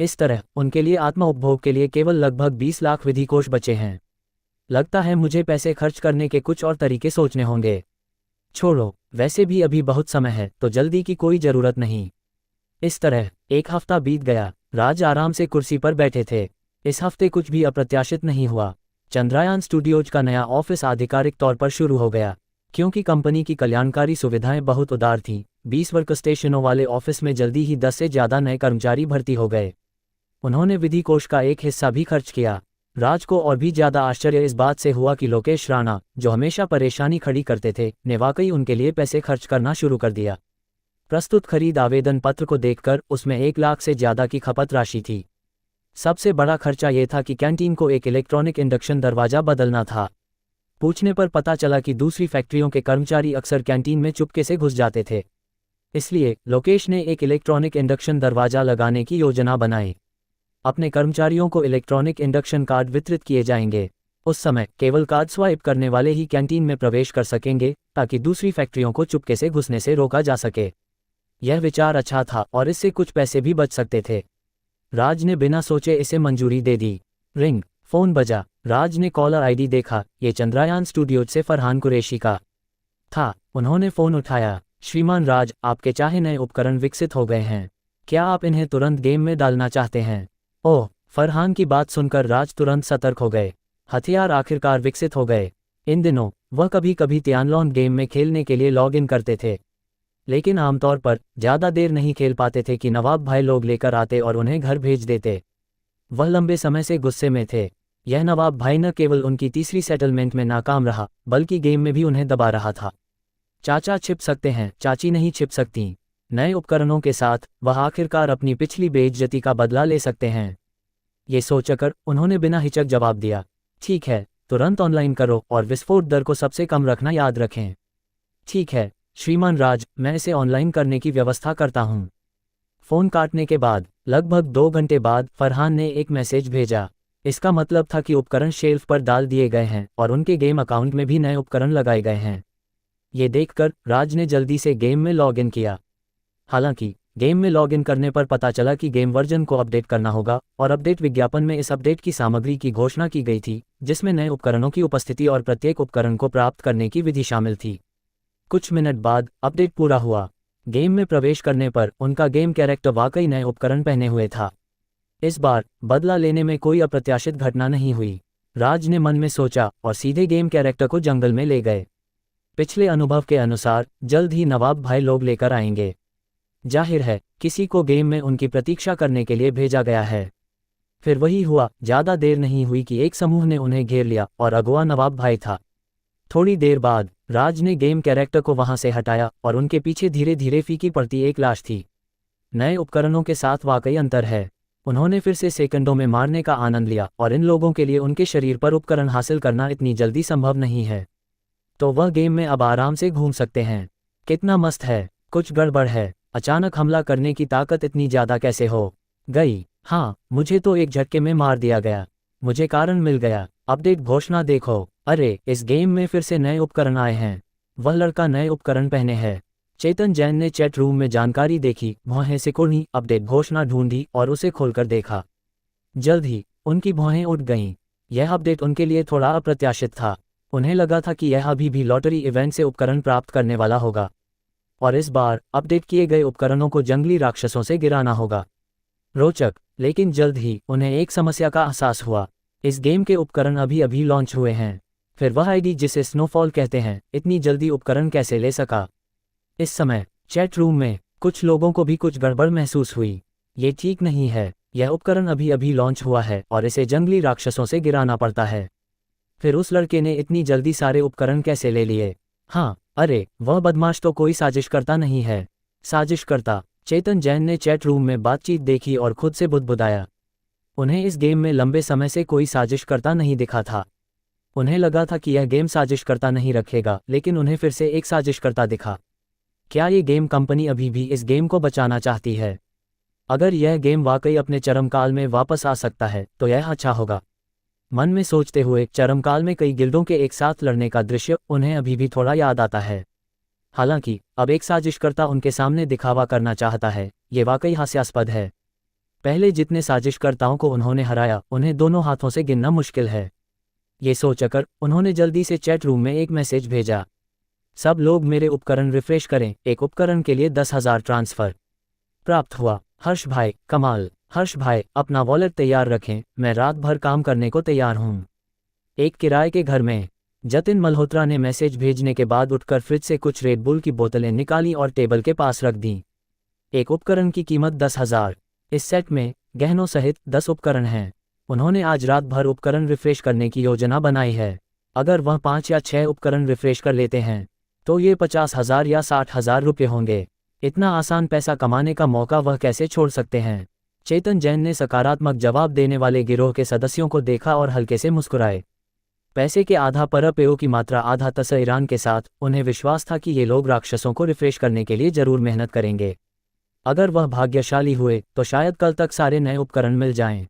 इस तरह उनके लिए आत्म उपभोग के लिए केवल लगभग 20 लाख विधि कोष बचे हैं। लगता है मुझे पैसे खर्च करने के कुछ और तरीके सोचने होंगे। छोड़ो, वैसे भी अभी बहुत समय है तो जल्दी की कोई ज़रूरत नहीं। इस तरह 1 हफ्ता बीत गया। राज आराम से कुर्सी पर बैठे थे। इस हफ्ते कुछ भी अप्रत्याशित नहीं हुआ। चंद्रयान स्टूडियोज का नया ऑफिस आधिकारिक तौर पर शुरू हो गया। क्योंकि कंपनी की कल्याणकारी सुविधाएं बहुत उदार थीं, 20 वर्क स्टेशनों वाले ऑफिस में जल्दी ही 10 से ज़्यादा नए कर्मचारी भर्ती हो गए। उन्होंने विधि कोष का एक हिस्सा भी खर्च किया। राज को और भी ज़्यादा आश्चर्य इस बात से हुआ कि लोकेश राणा, जो हमेशा परेशानी खड़ी करते थे, ने वाकई उनके लिए पैसे खर्च करना शुरू कर दिया। प्रस्तुत खरीद आवेदन पत्र को देखकर उसमें 1 लाख से ज़्यादा की खपत राशि थी। सबसे बड़ा खर्चा ये था कि कैंटीन को एक इलेक्ट्रॉनिक इंडक्शन दरवाज़ा बदलना था। पूछने पर पता चला कि दूसरी फैक्ट्रियों के कर्मचारी अक्सर कैंटीन में चुपके से घुस जाते थे। इसलिए लोकेश ने एक इलेक्ट्रॉनिक इंडक्शन दरवाज़ा लगाने की योजना बनाई। अपने कर्मचारियों को इलेक्ट्रॉनिक इंडक्शन कार्ड वितरित किए जाएंगे। उस समय केवल कार्ड स्वाइप करने वाले ही कैंटीन में प्रवेश कर सकेंगे, ताकि दूसरी फैक्ट्रियों को चुपके से घुसने से रोका जा सके। यह विचार अच्छा था और इससे कुछ पैसे भी बच सकते थे। राज ने बिना सोचे इसे मंजूरी दे दी। रिंग, फ़ोन बजा। राज ने कॉलर आईडी देखा। ये चंद्रयान स्टूडियोज से फरहान कुरैशी का था। उन्होंने फ़ोन उठाया। श्रीमान राज, आपके चाहे नए उपकरण विकसित हो गए हैं। क्या आप इन्हें तुरंत गेम में डालना चाहते हैं? ओह, फरहान की बात सुनकर राज तुरंत सतर्क हो गए। हथियार आखिरकार विकसित हो गए। इन दिनों वह कभी कभी तियानलॉन गेम में खेलने के लिए लॉग इन करते थे, लेकिन आमतौर पर ज़्यादा देर नहीं खेल पाते थे कि नवाब भाई लोग लेकर आते और उन्हें घर भेज देते। वह लंबे समय से गुस्से में थे। यह नवाब भाई न केवल उनकी तीसरी सेटलमेंट में नाकाम रहा, बल्कि गेम में भी उन्हें दबा रहा था। चाचा छिप सकते हैं, चाची नहीं छिप सकती। नए उपकरणों के साथ वह आखिरकार अपनी पिछली बेइज्जती का बदला ले सकते हैं। ये सोचकर उन्होंने बिना हिचक जवाब दिया, ठीक है, तुरंत ऑनलाइन करो और विस्फोट दर को सबसे कम रखना याद रखें। ठीक है श्रीमान राज, मैं इसे ऑनलाइन करने की व्यवस्था करता हूँ। फ़ोन काटने के बाद लगभग 2 घंटे बाद फरहान ने एक मैसेज भेजा। इसका मतलब था कि उपकरण शेल्फ पर डाल दिए गए हैं और उनके गेम अकाउंट में भी नए उपकरण लगाए गए हैं। ये देखकर राज ने जल्दी से गेम में लॉग इन किया। हालांकि गेम में लॉग इन करने पर पता चला कि गेम वर्जन को अपडेट करना होगा और अपडेट विज्ञापन में इस अपडेट की सामग्री की घोषणा की गई थी, जिसमें नए उपकरणों की उपस्थिति और प्रत्येक उपकरण को प्राप्त करने की विधि शामिल थी। कुछ मिनट बाद अपडेट पूरा हुआ। गेम में प्रवेश करने पर उनका गेम कैरेक्टर वाकई नए उपकरण पहने हुए था। इस बार बदला लेने में कोई अप्रत्याशित घटना नहीं हुई। राज ने मन में सोचा और सीधे गेम कैरेक्टर को जंगल में ले गए। पिछले अनुभव के अनुसार जल्द ही नवाब भाई लोग लेकर आएंगे। जाहिर है किसी को गेम में उनकी प्रतीक्षा करने के लिए भेजा गया है। फिर वही हुआ। ज़्यादा देर नहीं हुई कि एक समूह ने उन्हें घेर लिया और अगवा नवाब भाई था। थोड़ी देर बाद राज ने गेम कैरेक्टर को वहां से हटाया और उनके पीछे धीरे धीरे फीकी पड़ती एक लाश थी। नए उपकरणों के साथ वाकई अंतर है। उन्होंने फिर से सेकंडों में मारने का आनंद लिया और इन लोगों के लिए उनके शरीर पर उपकरण हासिल करना इतनी जल्दी संभव नहीं है। तो वह गेम में अब आराम से घूम सकते हैं। कितना मस्त है। कुछ गड़बड़ है। अचानक हमला करने की ताकत इतनी ज़्यादा कैसे हो गई? हाँ, मुझे तो एक झटके में मार दिया गया। मुझे कारण मिल गया। अपडेट घोषणा देखो। अरे, इस गेम में फिर से नए उपकरण आए हैं। वह लड़का नए उपकरण पहने है। चेतन जैन ने चैट रूम में जानकारी देखी, भौहें सिकुड़ी, अपडेट घोषणा ढूंढी और उसे खोलकर देखा। जल्द ही उनकी भौहें उठ गईं। यह अपडेट उनके लिए थोड़ा अप्रत्याशित था। उन्हें लगा था कि यह अभी भी लॉटरी इवेंट से उपकरण प्राप्त करने वाला होगा, और इस बार अपडेट किए गए उपकरणों को जंगली राक्षसों से गिराना होगा। रोचक, लेकिन जल्द ही उन्हें एक समस्या का एहसास हुआ। इस गेम के उपकरण अभी अभी लॉन्च हुए हैं। फिर वह आईडी जिसे स्नोफॉल कहते हैं, इतनी जल्दी उपकरण कैसे ले सका? इस समय चैट रूम में कुछ लोगों को भी कुछ गड़बड़ महसूस हुई। ये ठीक नहीं है, यह उपकरण अभी अभी लॉन्च हुआ है और इसे जंगली राक्षसों से गिराना पड़ता है। फिर उस लड़के ने इतनी जल्दी सारे उपकरण कैसे ले लिए? हाँ, अरे, वह बदमाश तो कोई साजिशकर्ता नहीं है। साजिशकर्ता? चेतन जैन ने चैट रूम में बातचीत देखी और खुद से बुदबुदाया। उन्हें इस गेम में लंबे समय से कोई साजिशकर्ता नहीं दिखा था। उन्हें लगा था कि यह गेम साजिशकर्ता नहीं रखेगा, लेकिन उन्हें फिर से एक साजिशकर्ता दिखा। क्या ये गेम कंपनी अभी भी इस गेम को बचाना चाहती है? अगर यह गेम वाकई अपने चरमकाल में वापस आ सकता है तो यह अच्छा होगा। मन में सोचते हुए चरमकाल में कई गिल्डों के एक साथ लड़ने का दृश्य उन्हें अभी भी थोड़ा याद आता है। हालांकि अब एक साजिशकर्ता उनके सामने दिखावा करना चाहता है, ये वाकई हास्यास्पद है। पहले जितने साजिशकर्ताओं को उन्होंने हराया, उन्हें दोनों हाथों से गिनना मुश्किल है। ये सोचकर उन्होंने जल्दी से चैट रूम में एक मैसेज भेजा। सब लोग मेरे उपकरण रिफ्रेश करें, एक उपकरण के लिए 10,000 ट्रांसफ़र प्राप्त हुआ। हर्ष भाई, कमाल। हर्ष भाई, अपना वॉलेट तैयार रखें, मैं रात भर काम करने को तैयार हूँ। एक किराए के घर में। जतिन मल्होत्रा ने मैसेज भेजने के बाद उठकर फ्रिज से कुछ रेड बुल की बोतलें निकाली और टेबल के पास रख दीं। एक उपकरण की कीमत 10,000। इस सेट में गहनों सहित 10 उपकरण हैं। उन्होंने आज रात भर उपकरण रिफ्रेश करने की योजना बनाई है। अगर वह 5 या 6 उपकरण रिफ्रेश कर लेते हैं तो ये 50,000 या 60,000 रुपये होंगे। इतना आसान पैसा कमाने का मौका वह कैसे छोड़ सकते हैं? चेतन जैन ने सकारात्मक जवाब देने वाले गिरोह के सदस्यों को देखा और हल्के से मुस्कुराए। पैसे के आधा परपेओ की मात्रा आधा तस्वीरान के साथ उन्हें विश्वास था कि ये लोग राक्षसों को रिफ्रेश करने के लिए जरूर मेहनत करेंगे। अगर वह भाग्यशाली हुए तो शायद कल तक सारे नए उपकरण मिल जाएं।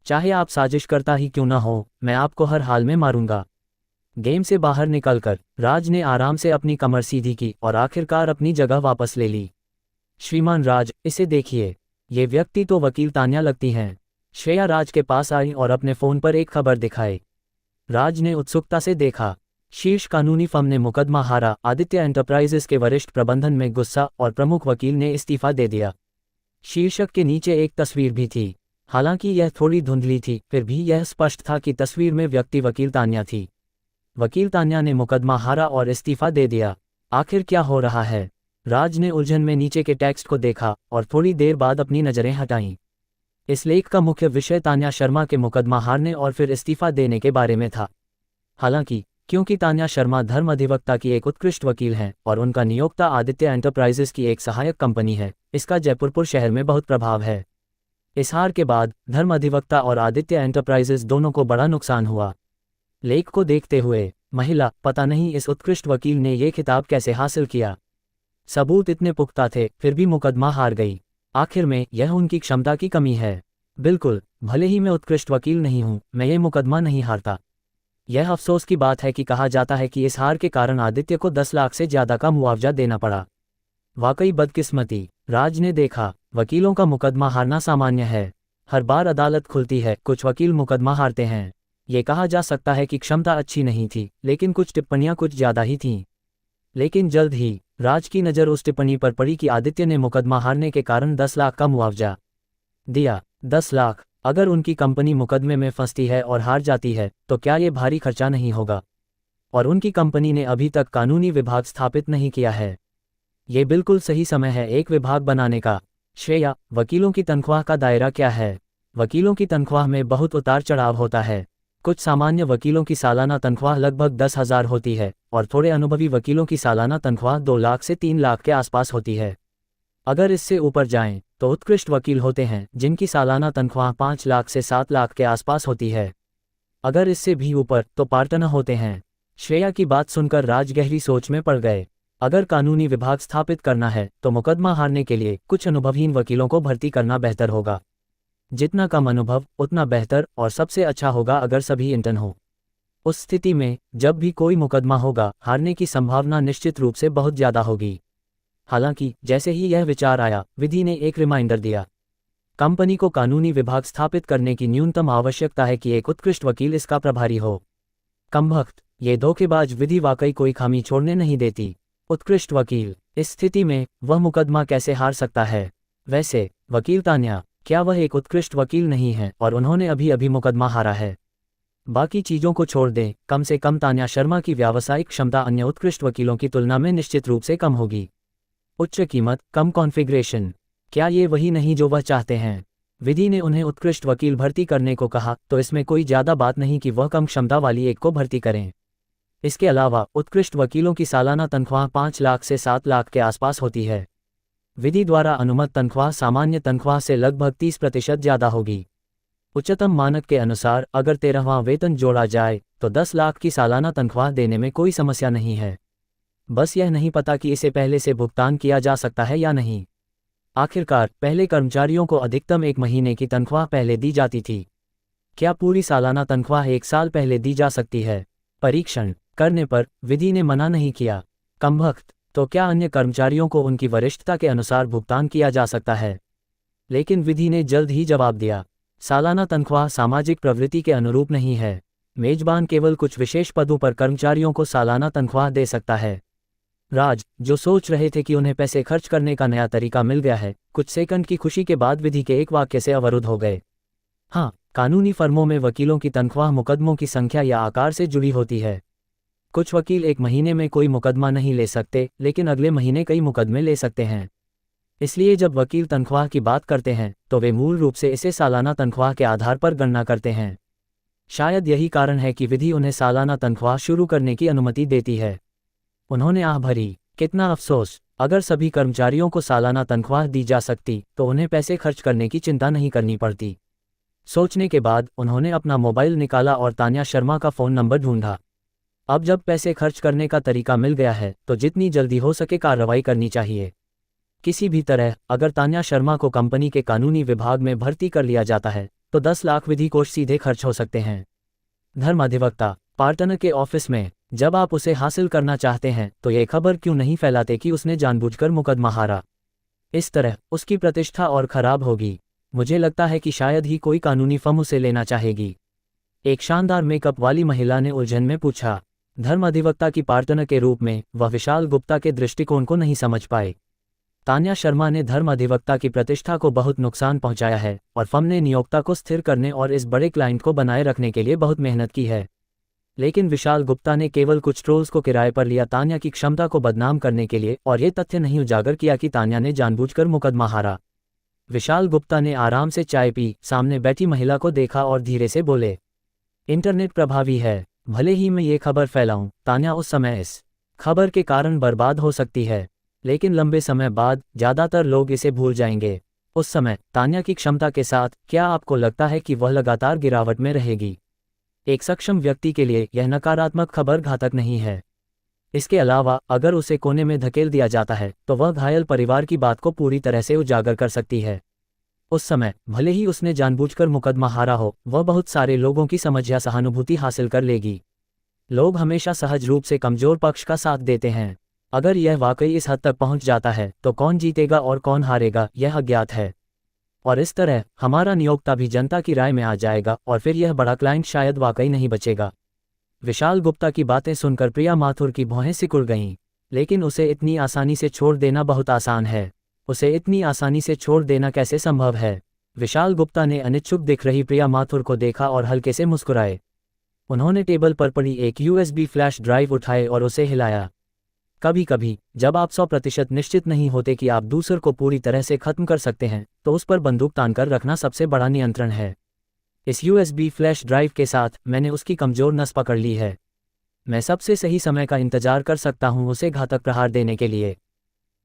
चाहे आप साजिशकर्ता ही क्यों ना हो, मैं आपको हर हाल में मारूंगा। गेम से बाहर निकलकर राज ने आराम से अपनी कमर सीधी की और आखिरकार अपनी जगह वापस ले ली। श्रीमान राज, इसे देखिए, ये व्यक्ति तो वकील तान्या लगती हैं। श्रेया राज के पास आई और अपने फ़ोन पर एक खबर दिखाई। राज ने उत्सुकता से देखा। शीर्ष कानूनी फर्म ने मुकदमा हारा, आदित्य एंटरप्राइजेस के वरिष्ठ प्रबंधन में गुस्सा और प्रमुख वकील ने इस्तीफा दे दिया। शीर्षक के नीचे एक तस्वीर भी थी। हालांकि यह थोड़ी धुंधली थी, फिर भी यह स्पष्ट था कि तस्वीर में व्यक्ति वकील तान्या थी। वकील तान्या ने मुकदमा हारा और इस्तीफा दे दिया। आखिर क्या हो रहा है? राज ने उलझन में नीचे के टेक्स्ट को देखा और थोड़ी देर बाद अपनी नज़रें हटाईं। इस लेख का मुख्य विषय तान्या शर्मा के मुकदमा हारने और फिर इस्तीफा देने के बारे में था। हालांकि क्योंकि तान्या शर्मा धर्म अधिवक्ता की एक उत्कृष्ट वकील हैं और उनका नियोक्ता आदित्य एंटरप्राइजेस की एक सहायक कंपनी है, इसका जयपुर शहर में बहुत प्रभाव है। इस हार के बाद धर्म अधिवक्ता और आदित्य एंटरप्राइजेस दोनों को बड़ा नुकसान हुआ। लेख को देखते हुए महिला, पता नहीं इस उत्कृष्ट वकील ने ये खिताब कैसे हासिल किया। सबूत इतने पुख्ता थे, फिर भी मुकदमा हार गई। आखिर में यह उनकी क्षमता की कमी है। बिल्कुल, भले ही मैं उत्कृष्ट वकील नहीं हूं, मैं ये मुकदमा नहीं हारता। यह अफसोस की बात है कि कहा जाता है कि इस हार के कारण आदित्य को 10 लाख से ज़्यादा का मुआवजा देना पड़ा। वाकई बदकिस्मती। राज ने देखा, वकीलों का मुकदमा हारना सामान्य है। हर बार अदालत खुलती है, कुछ वकील मुकदमा हारते हैं। ये कहा जा सकता है कि क्षमता अच्छी नहीं थी, लेकिन कुछ टिप्पणियां कुछ ज़्यादा ही थीं। लेकिन जल्द ही राज की नज़र उस टिप्पणी पर पड़ी कि आदित्य ने मुकदमा हारने के कारण 10 लाख का मुआवजा दिया। 10 लाख! अगर उनकी कंपनी मुकदमे में फंसती है और हार जाती है तो क्या ये भारी खर्चा नहीं होगा? और उनकी कंपनी ने अभी तक कानूनी विभाग स्थापित नहीं किया है। ये बिल्कुल सही समय है एक विभाग बनाने का। श्रेया, वकीलों की तनख्वाह का दायरा क्या है? वकीलों की तनख्वाह में बहुत उतार चढ़ाव होता है। कुछ सामान्य वकीलों की सालाना तनख्वाह लगभग 10,000 होती है और थोड़े अनुभवी वकीलों की सालाना तनख्वाह 2 लाख से 3 लाख के आसपास होती है। अगर इससे ऊपर जाएं तो उत्कृष्ट वकील होते हैं जिनकी सालाना तनख्वाह 5 लाख से 7 लाख के आसपास होती है। अगर इससे भी ऊपर तो पार्टनर होते हैं। श्रेया की बात सुनकर राज गहरी सोच में पड़ गए। अगर कानूनी विभाग स्थापित करना है तो मुकदमा हारने के लिए कुछ अनुभवहीन वकीलों को भर्ती करना बेहतर होगा। जितना कम अनुभव उतना बेहतर, और सबसे अच्छा होगा अगर सभी इंटर्न हो। उस स्थिति में जब भी कोई मुकदमा होगा, हारने की संभावना निश्चित रूप से बहुत ज़्यादा होगी। हालांकि जैसे ही यह विचार आया, विधि ने एक रिमाइंडर दिया। कंपनी को कानूनी विभाग स्थापित करने की न्यूनतम आवश्यकता है कि एक उत्कृष्ट वकील इसका प्रभारी हो। कमबख्त, ये धोखेबाज विधि वाकई कोई खामी छोड़ने नहीं देती। उत्कृष्ट वकील, इस स्थिति में वह मुकदमा कैसे हार सकता है? वैसे वकील तान्या, क्या वह एक उत्कृष्ट वकील नहीं है और उन्होंने अभी अभी मुकदमा हारा है? बाकी चीज़ों को छोड़ दें, कम से कम तान्या शर्मा की व्यावसायिक क्षमता अन्य उत्कृष्ट वकीलों की तुलना में निश्चित रूप से कम होगी। उच्च कीमत, कम कॉन्फ़िगरेशन, क्या ये वही नहीं जो वह चाहते हैं? विधि ने उन्हें उत्कृष्ट वकील भर्ती करने को कहा, तो इसमें कोई ज़्यादा बात नहीं कि वह कम क्षमता वाली एक को भर्ती करें। इसके अलावा उत्कृष्ट वकीलों की सालाना तनख्वाह 5 लाख से 7 लाख के आसपास होती है। विधि द्वारा अनुमत तनख्वाह सामान्य तनख्वाह से लगभग 30% ज़्यादा होगी। उच्चतम मानक के अनुसार अगर 13वां वेतन जोड़ा जाए तो 10 लाख की सालाना तनख्वाह देने में कोई समस्या नहीं है। बस यह नहीं पता कि इसे पहले से भुगतान किया जा सकता है या नहीं। आखिरकार पहले कर्मचारियों को अधिकतम 1 महीने की तनख्वाह पहले दी जाती थी। क्या पूरी सालाना तनख्वाह 1 साल पहले दी जा सकती है? परीक्षण करने पर विधि ने मना नहीं किया। कमबख्त, तो क्या अन्य कर्मचारियों को उनकी वरिष्ठता के अनुसार भुगतान किया जा सकता है? लेकिन विधि ने जल्द ही जवाब दिया, सालाना तनख्वाह सामाजिक प्रवृत्ति के अनुरूप नहीं है। मेजबान केवल कुछ विशेष पदों पर कर्मचारियों को सालाना तनख्वाह दे सकता है। राज, जो सोच रहे थे कि उन्हें पैसे खर्च करने का नया तरीका मिल गया है, कुछ सेकंड की खुशी के बाद विधि के एक वाक्य से अवरुद्ध हो गए। हाँ, कानूनी फर्मों में वकीलों की तनख्वाह मुकदमों की संख्या या आकार से जुड़ी होती है। कुछ वकील एक महीने में कोई मुकदमा नहीं ले सकते, लेकिन अगले महीने कई मुकदमे ले सकते हैं। इसलिए जब वकील तनख्वाह की बात करते हैं तो वे मूल रूप से इसे सालाना तनख्वाह के आधार पर गणना करते हैं। शायद यही कारण है कि विधि उन्हें सालाना तनख्वाह शुरू करने की अनुमति देती है। उन्होंने आह भरी, कितना अफसोस, अगर सभी कर्मचारियों को सालाना तनख्वाह दी जा सकती तो उन्हें पैसे खर्च करने की चिंता नहीं करनी पड़ती। सोचने के बाद उन्होंने अपना मोबाइल निकाला और तान्या शर्मा का फ़ोन नंबर ढूंढा। अब जब पैसे खर्च करने का तरीका मिल गया है तो जितनी जल्दी हो सके कार्रवाई करनी चाहिए। किसी भी तरह अगर तान्या शर्मा को कंपनी के कानूनी विभाग में भर्ती कर लिया जाता है तो 10 लाख विधि कोष सीधे खर्च हो सकते हैं। धर्म अधिवक्ता, पार्टनर के ऑफिस में जब आप उसे हासिल करना चाहते हैं तो ये खबर क्यों नहीं फैलाते कि उसने जानबूझकर मुकदमा हारा? इस तरह उसकी प्रतिष्ठा और खराब होगी। मुझे लगता है कि शायद ही कोई कानूनी फर्म उसे लेना चाहेगी। एक शानदार मेकअप वाली महिला ने उलझन में पूछा। धर्म अधिवक्ता की पार्टनर के रूप में वह विशाल गुप्ता के दृष्टिकोण को नहीं समझ पाए। तान्या शर्मा ने धर्म अधिवक्ता की प्रतिष्ठा को बहुत नुकसान पहुंचाया है और फर्म ने नियोक्ता को स्थिर करने और इस बड़े क्लाइंट को बनाए रखने के लिए बहुत मेहनत की है। लेकिन विशाल गुप्ता ने केवल कुछ ट्रोल्स को किराए पर लिया तान्या की क्षमता को बदनाम करने के लिए और ये तथ्य नहीं उजागर किया कि तान्या ने जानबूझकर मुकदमा हारा। विशाल गुप्ता ने आराम से चाय पी, सामने बैठी महिला को देखा और धीरे से बोले, इंटरनेट प्रभावी है। भले ही मैं ये खबर फैलाऊं, तान्या उस समय इस खबर के कारण बर्बाद हो सकती है, लेकिन लंबे समय बाद ज़्यादातर लोग इसे भूल जाएंगे। उस समय तान्या की क्षमता के साथ क्या आपको लगता है कि वह लगातार गिरावट में रहेगी? एक सक्षम व्यक्ति के लिए यह नकारात्मक खबर घातक नहीं है। इसके अलावा अगर उसे कोने में धकेल दिया जाता है तो वह घायल परिवार की बात को पूरी तरह से उजागर कर सकती है। उस समय भले ही उसने जानबूझकर मुकदमा हारा हो, वह बहुत सारे लोगों की समझ या सहानुभूति हासिल कर लेगी। लोग हमेशा सहज रूप से कमजोर पक्ष का साथ देते हैं। अगर यह वाकई इस हद तक पहुंच जाता है तो कौन जीतेगा और कौन हारेगा यह अज्ञात है। और इस तरह हमारा नियोक्ता भी जनता की राय में आ जाएगा और फिर यह बड़ा क्लाइंट शायद वाकई नहीं बचेगा। विशाल गुप्ता की बातें सुनकर प्रिया माथुर की भौहें सिकुड़ गईं। लेकिन उसे इतनी आसानी से छोड़ देना बहुत आसान है। उसे इतनी आसानी से छोड़ देना कैसे संभव है? विशाल गुप्ता ने अनिच्छुक दिख रही प्रिया माथुर को देखा और हल्के से मुस्कुराए। उन्होंने टेबल पर पड़ी एक USB फ्लैश ड्राइव उठाए और उसे हिलाया। कभी कभी जब आप 100% निश्चित नहीं होते कि आप दूसर को पूरी तरह से खत्म कर सकते हैं तो उस पर बंदूक तानकर रखना सबसे बड़ा नियंत्रण है। इस USB फ्लैश ड्राइव के साथ मैंने उसकी कमजोर नस पकड़ ली है। मैं सबसे सही समय का इंतजार कर सकता हूं उसे घातक प्रहार देने के लिए।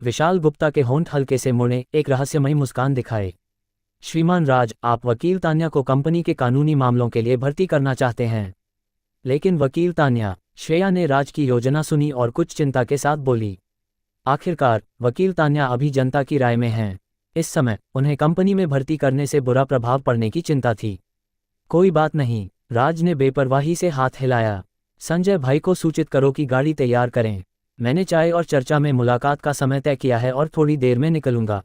विशाल गुप्ता के होंठ हल्के से मुड़े, एक रहस्यमयी मुस्कान दिखाए। श्रीमान राज, आप वकील तान्या को कंपनी के कानूनी मामलों के लिए भर्ती करना चाहते हैं। लेकिन वकील तान्या, श्रेया ने राज की योजना सुनी और कुछ चिंता के साथ बोली। आखिरकार वकील तान्या अभी जनता की राय में हैं। इस समय उन्हें कंपनी में भर्ती करने से बुरा प्रभाव पड़ने की चिंता थी। कोई बात नहीं, राज ने बेपरवाही से हाथ हिलाया। संजय भाई को सूचित करो कि गाड़ी तैयार करें। मैंने चाय और चर्चा में मुलाकात का समय तय किया है और थोड़ी देर में निकलूंगा।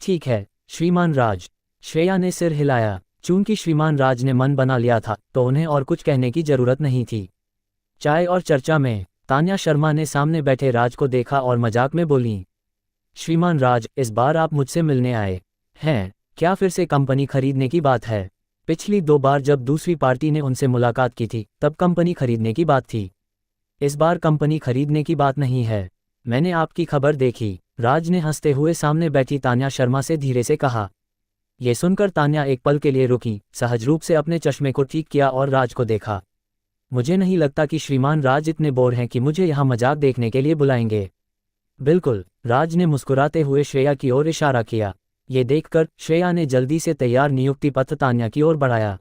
ठीक है श्रीमान राज। श्रेया ने सिर हिलाया। चूंकि श्रीमान राज ने मन बना लिया था तो उन्हें और कुछ कहने की जरूरत नहीं थी। चाय और चर्चा में तान्या शर्मा ने सामने बैठे राज को देखा और मजाक में बोली, श्रीमान राज, इस बार आप मुझसे मिलने आए हैं, क्या फिर से कंपनी खरीदने की बात है? पिछली 2 बार जब दूसरी पार्टी ने उनसे मुलाकात की थी तब कंपनी खरीदने की बात थी। इस बार कंपनी खरीदने की बात नहीं है। मैंने आपकी खबर देखी। राज ने हंसते हुए सामने बैठी तान्या शर्मा से धीरे से कहा। ये सुनकर तान्या एक पल के लिए रुकी, सहज रूप से अपने चश्मे को ठीक किया और राज को देखा। मुझे नहीं लगता कि श्रीमान राज इतने बोर हैं कि मुझे यहाँ मजाक देखने के लिए बुलाएंगे। बिल्कुल, राज ने मुस्कुराते हुए श्रेया की ओर इशारा किया। ये देखकर श्रेया ने जल्दी से तैयार नियुक्ति पत्र तान्या की ओर बढ़ाया।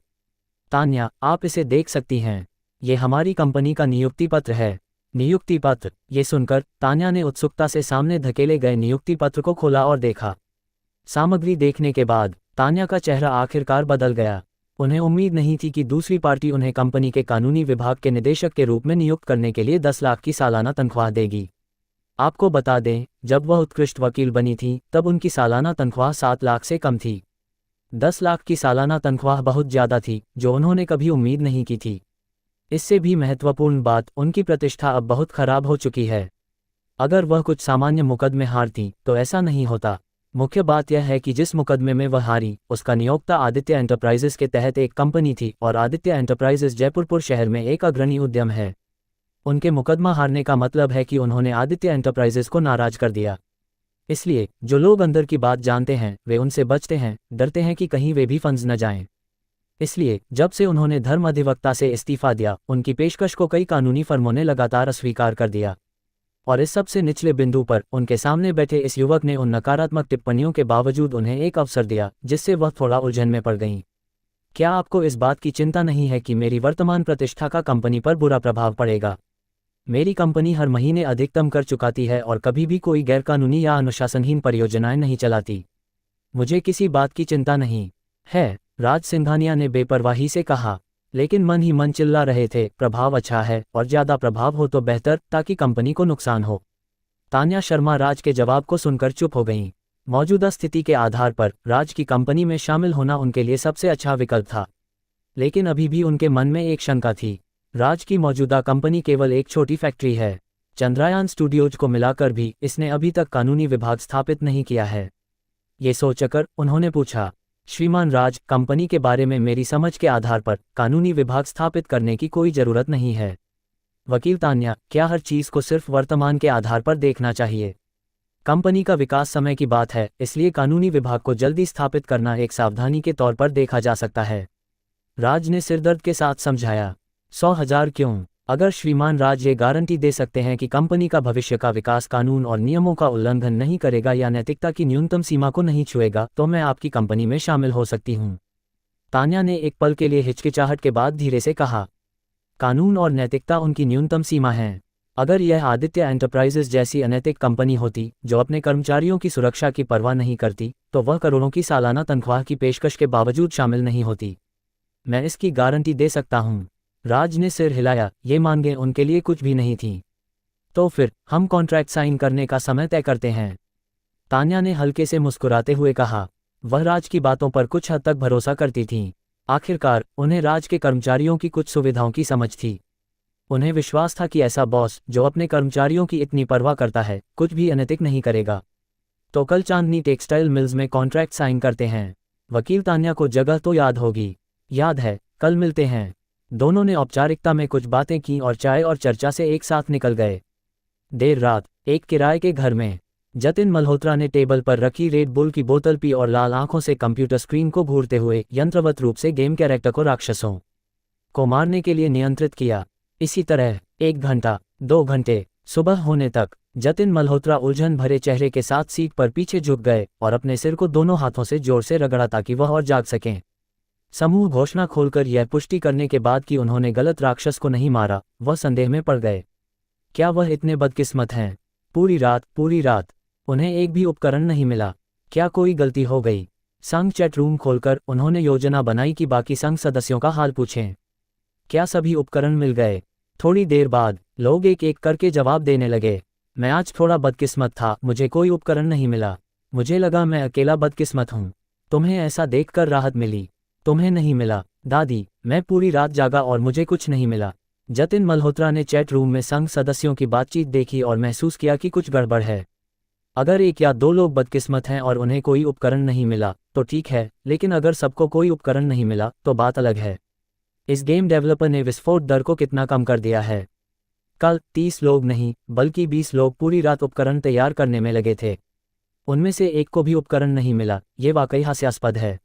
तान्या, आप इसे देख सकती हैं। ये हमारी कंपनी का नियुक्ति पत्र है। नियुक्ति पत्र? ये सुनकर तान्या ने उत्सुकता से सामने धकेले गए नियुक्ति पत्र को खोला और देखा। सामग्री देखने के बाद तान्या का चेहरा आखिरकार बदल गया। उन्हें उम्मीद नहीं थी कि दूसरी पार्टी उन्हें कंपनी के कानूनी विभाग के निदेशक के रूप में नियुक्त करने के लिए 10 लाख की सालाना तनख्वाह देगी। आपको बता दें, जब वह उत्कृष्ट वकील बनी थी तब उनकी सालाना तनख्वाह 7 लाख से कम थी। 10 लाख की सालाना तनख्वाह बहुत ज़्यादा थी, जो उन्होंने कभी उम्मीद नहीं की थी। इससे भी महत्वपूर्ण बात, उनकी प्रतिष्ठा अब बहुत खराब हो चुकी है। अगर वह कुछ सामान्य मुकदमे हारती तो ऐसा नहीं होता। मुख्य बात यह है कि जिस मुकदमे में वह हारी उसका नियोक्ता आदित्य एंटरप्राइजेस के तहत एक कंपनी थी और आदित्य एंटरप्राइजेस जयपुर शहर में एक अग्रणी उद्यम है। उनके मुकदमा हारने का मतलब है कि उन्होंने आदित्य एंटरप्राइजेस को नाराज कर दिया। इसलिए जो लोग अंदर की बात जानते हैं वे उनसे बचते हैं, डरते हैं कि कहीं वे भी फंस न जाएं। इसलिए जब से उन्होंने धर्म अधिवक्ता से इस्तीफा दिया, उनकी पेशकश को कई कानूनी फर्मों ने लगातार अस्वीकार कर दिया। और इस सबसे निचले बिंदु पर उनके सामने बैठे इस युवक ने उन नकारात्मक टिप्पणियों के बावजूद उन्हें एक अवसर दिया जिससे वह थोड़ा उलझन में पड़ गईं। क्या आपको इस बात की चिंता नहीं है कि मेरी वर्तमान प्रतिष्ठा का कंपनी पर बुरा प्रभाव पड़ेगा? मेरी कंपनी हर महीने अधिकतम कर चुकाती है और कभी भी कोई गैरकानूनी या अनुशासनहीन परियोजनाएं नहीं चलाती। मुझे किसी बात की चिंता नहीं है, राज सिंघानिया ने बेपरवाही से कहा, लेकिन मन ही मन चिल्ला रहे थे, प्रभाव अच्छा है और ज़्यादा प्रभाव हो तो बेहतर, ताकि कंपनी को नुकसान हो। तान्या शर्मा राज के जवाब को सुनकर चुप हो गईं। मौजूदा स्थिति के आधार पर राज की कंपनी में शामिल होना उनके लिए सबसे अच्छा विकल्प था। लेकिन अभी भी उनके मन में एक शंका थी। राज की मौजूदा कंपनी केवल एक छोटी फैक्ट्री है। चंद्रयान स्टूडियोज को मिलाकर भी इसने अभी तक कानूनी विभाग स्थापित नहीं किया है। ये सोचकर उन्होंने पूछा, श्रीमान राज, कंपनी के बारे में मेरी समझ के आधार पर कानूनी विभाग स्थापित करने की कोई ज़रूरत नहीं है। वकील तान्या, क्या हर चीज़ को सिर्फ वर्तमान के आधार पर देखना चाहिए? कंपनी का विकास समय की बात है, इसलिए कानूनी विभाग को जल्दी स्थापित करना एक सावधानी के तौर पर देखा जा सकता है। राज ने सिरदर्द के साथ समझाया। 100,000 क्यों? अगर श्रीमान राज ये गारंटी दे सकते हैं कि कंपनी का भविष्य का विकास कानून और नियमों का उल्लंघन नहीं करेगा या नैतिकता की न्यूनतम सीमा को नहीं छुएगा, तो मैं आपकी कंपनी में शामिल हो सकती हूँ। तान्या ने एक पल के लिए हिचकिचाहट के बाद धीरे से कहा, कानून और नैतिकता उनकी न्यूनतम सीमा है। अगर यह आदित्य एंटरप्राइजेस जैसी अनैतिक कंपनी होती जो अपने कर्मचारियों की सुरक्षा की परवाह नहीं करती, तो वह करोड़ों की सालाना तनख्वाह की पेशकश के बावजूद शामिल नहीं होती। मैं इसकी गारंटी दे सकता हूँ। राज ने सिर हिलाया। ये मांगें उनके लिए कुछ भी नहीं थीं। तो फिर हम कॉन्ट्रैक्ट साइन करने का समय तय करते हैं, तान्या ने हल्के से मुस्कुराते हुए कहा। वह राज की बातों पर कुछ हद तक भरोसा करती थीं। आखिरकार उन्हें राज के कर्मचारियों की कुछ सुविधाओं की समझ थी। उन्हें विश्वास था कि ऐसा बॉस जो अपने कर्मचारियों की इतनी परवाह करता है, कुछ भी अनैतिक नहीं करेगा। तो कल चांदनी टेक्सटाइल मिल्स में कॉन्ट्रैक्ट साइन करते हैं। वकील तान्या को जगह तो याद होगी। याद है, कल मिलते हैं। दोनों ने औपचारिकता में कुछ बातें की और चाय और चर्चा से एक साथ निकल गए। देर रात एक किराए के घर में जतिन मल्होत्रा ने टेबल पर रखी रेड बुल की बोतल पी और लाल आंखों से कंप्यूटर स्क्रीन को घूरते हुए यंत्रवत रूप से गेम कैरेक्टर को राक्षसों को मारने के लिए नियंत्रित किया। इसी तरह 1 घंटा 2 घंटे सुबह होने तक जतिन मल्होत्रा उलझन भरे चेहरे के साथ सीट पर पीछे झुक गए और अपने सिर को दोनों हाथों से जोर से रगड़ा ताकि वह और जाग सकें। समूह घोषणा खोलकर यह पुष्टि करने के बाद कि उन्होंने गलत राक्षस को नहीं मारा, वह संदेह में पड़ गए। क्या वह इतने बदकिस्मत हैं? पूरी रात उन्हें एक भी उपकरण नहीं मिला। क्या कोई गलती हो गई? संघ चैट रूम खोलकर उन्होंने योजना बनाई कि बाकी संघ सदस्यों का हाल पूछें। क्या सभी उपकरण मिल गए? थोड़ी देर बाद लोग एक एक करके जवाब देने लगे। मैं आज थोड़ा बदकिस्मत था, मुझे कोई उपकरण नहीं मिला। मुझे लगा मैं अकेला बदकिस्मत हूँ। तुम्हें ऐसा देखकर राहत मिली। तुम्हें नहीं मिला दादी, मैं पूरी रात जागा और मुझे कुछ नहीं मिला। जतिन मल्होत्रा ने चैट रूम में संघ सदस्यों की बातचीत देखी और महसूस किया कि कुछ गड़बड़ है। अगर एक या दो लोग बदकिस्मत हैं और उन्हें कोई उपकरण नहीं मिला तो ठीक है, लेकिन अगर सबको कोई उपकरण नहीं मिला तो बात अलग है। इस गेम डेवलपर ने विस्फोट दर को कितना कम कर दिया है। कल 30 लोग नहीं बल्कि 20 लोग पूरी रात उपकरण तैयार करने में लगे थे। उनमें से एक को भी उपकरण नहीं मिला। ये वाकई हास्यास्पद है।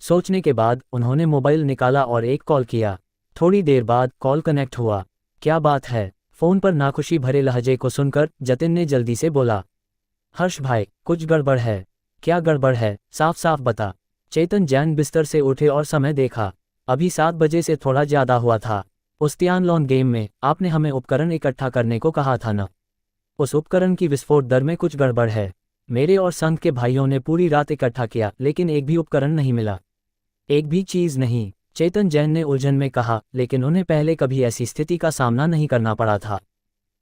सोचने के बाद उन्होंने मोबाइल निकाला और एक कॉल किया। थोड़ी देर बाद कॉल कनेक्ट हुआ। क्या बात है? फोन पर नाखुशी भरे लहजे को सुनकर जतिन ने जल्दी से बोला, हर्ष भाई, कुछ गड़बड़ है। क्या गड़बड़ है? साफ साफ बता। चेतन जैन बिस्तर से उठे और समय देखा। अभी 7 बजे से थोड़ा ज्यादा हुआ था। उस तियानलोन गेम में आपने हमें उपकरण इकट्ठा करने को कहा था न? उस उपकरण की विस्फोट दर में कुछ गड़बड़ है। मेरे और संघ के भाइयों ने पूरी रात इकट्ठा किया, लेकिन एक भी उपकरण नहीं मिला। एक भी चीज नहीं, चेतन जैन ने उलझन में कहा, लेकिन उन्हें पहले कभी ऐसी स्थिति का सामना नहीं करना पड़ा था।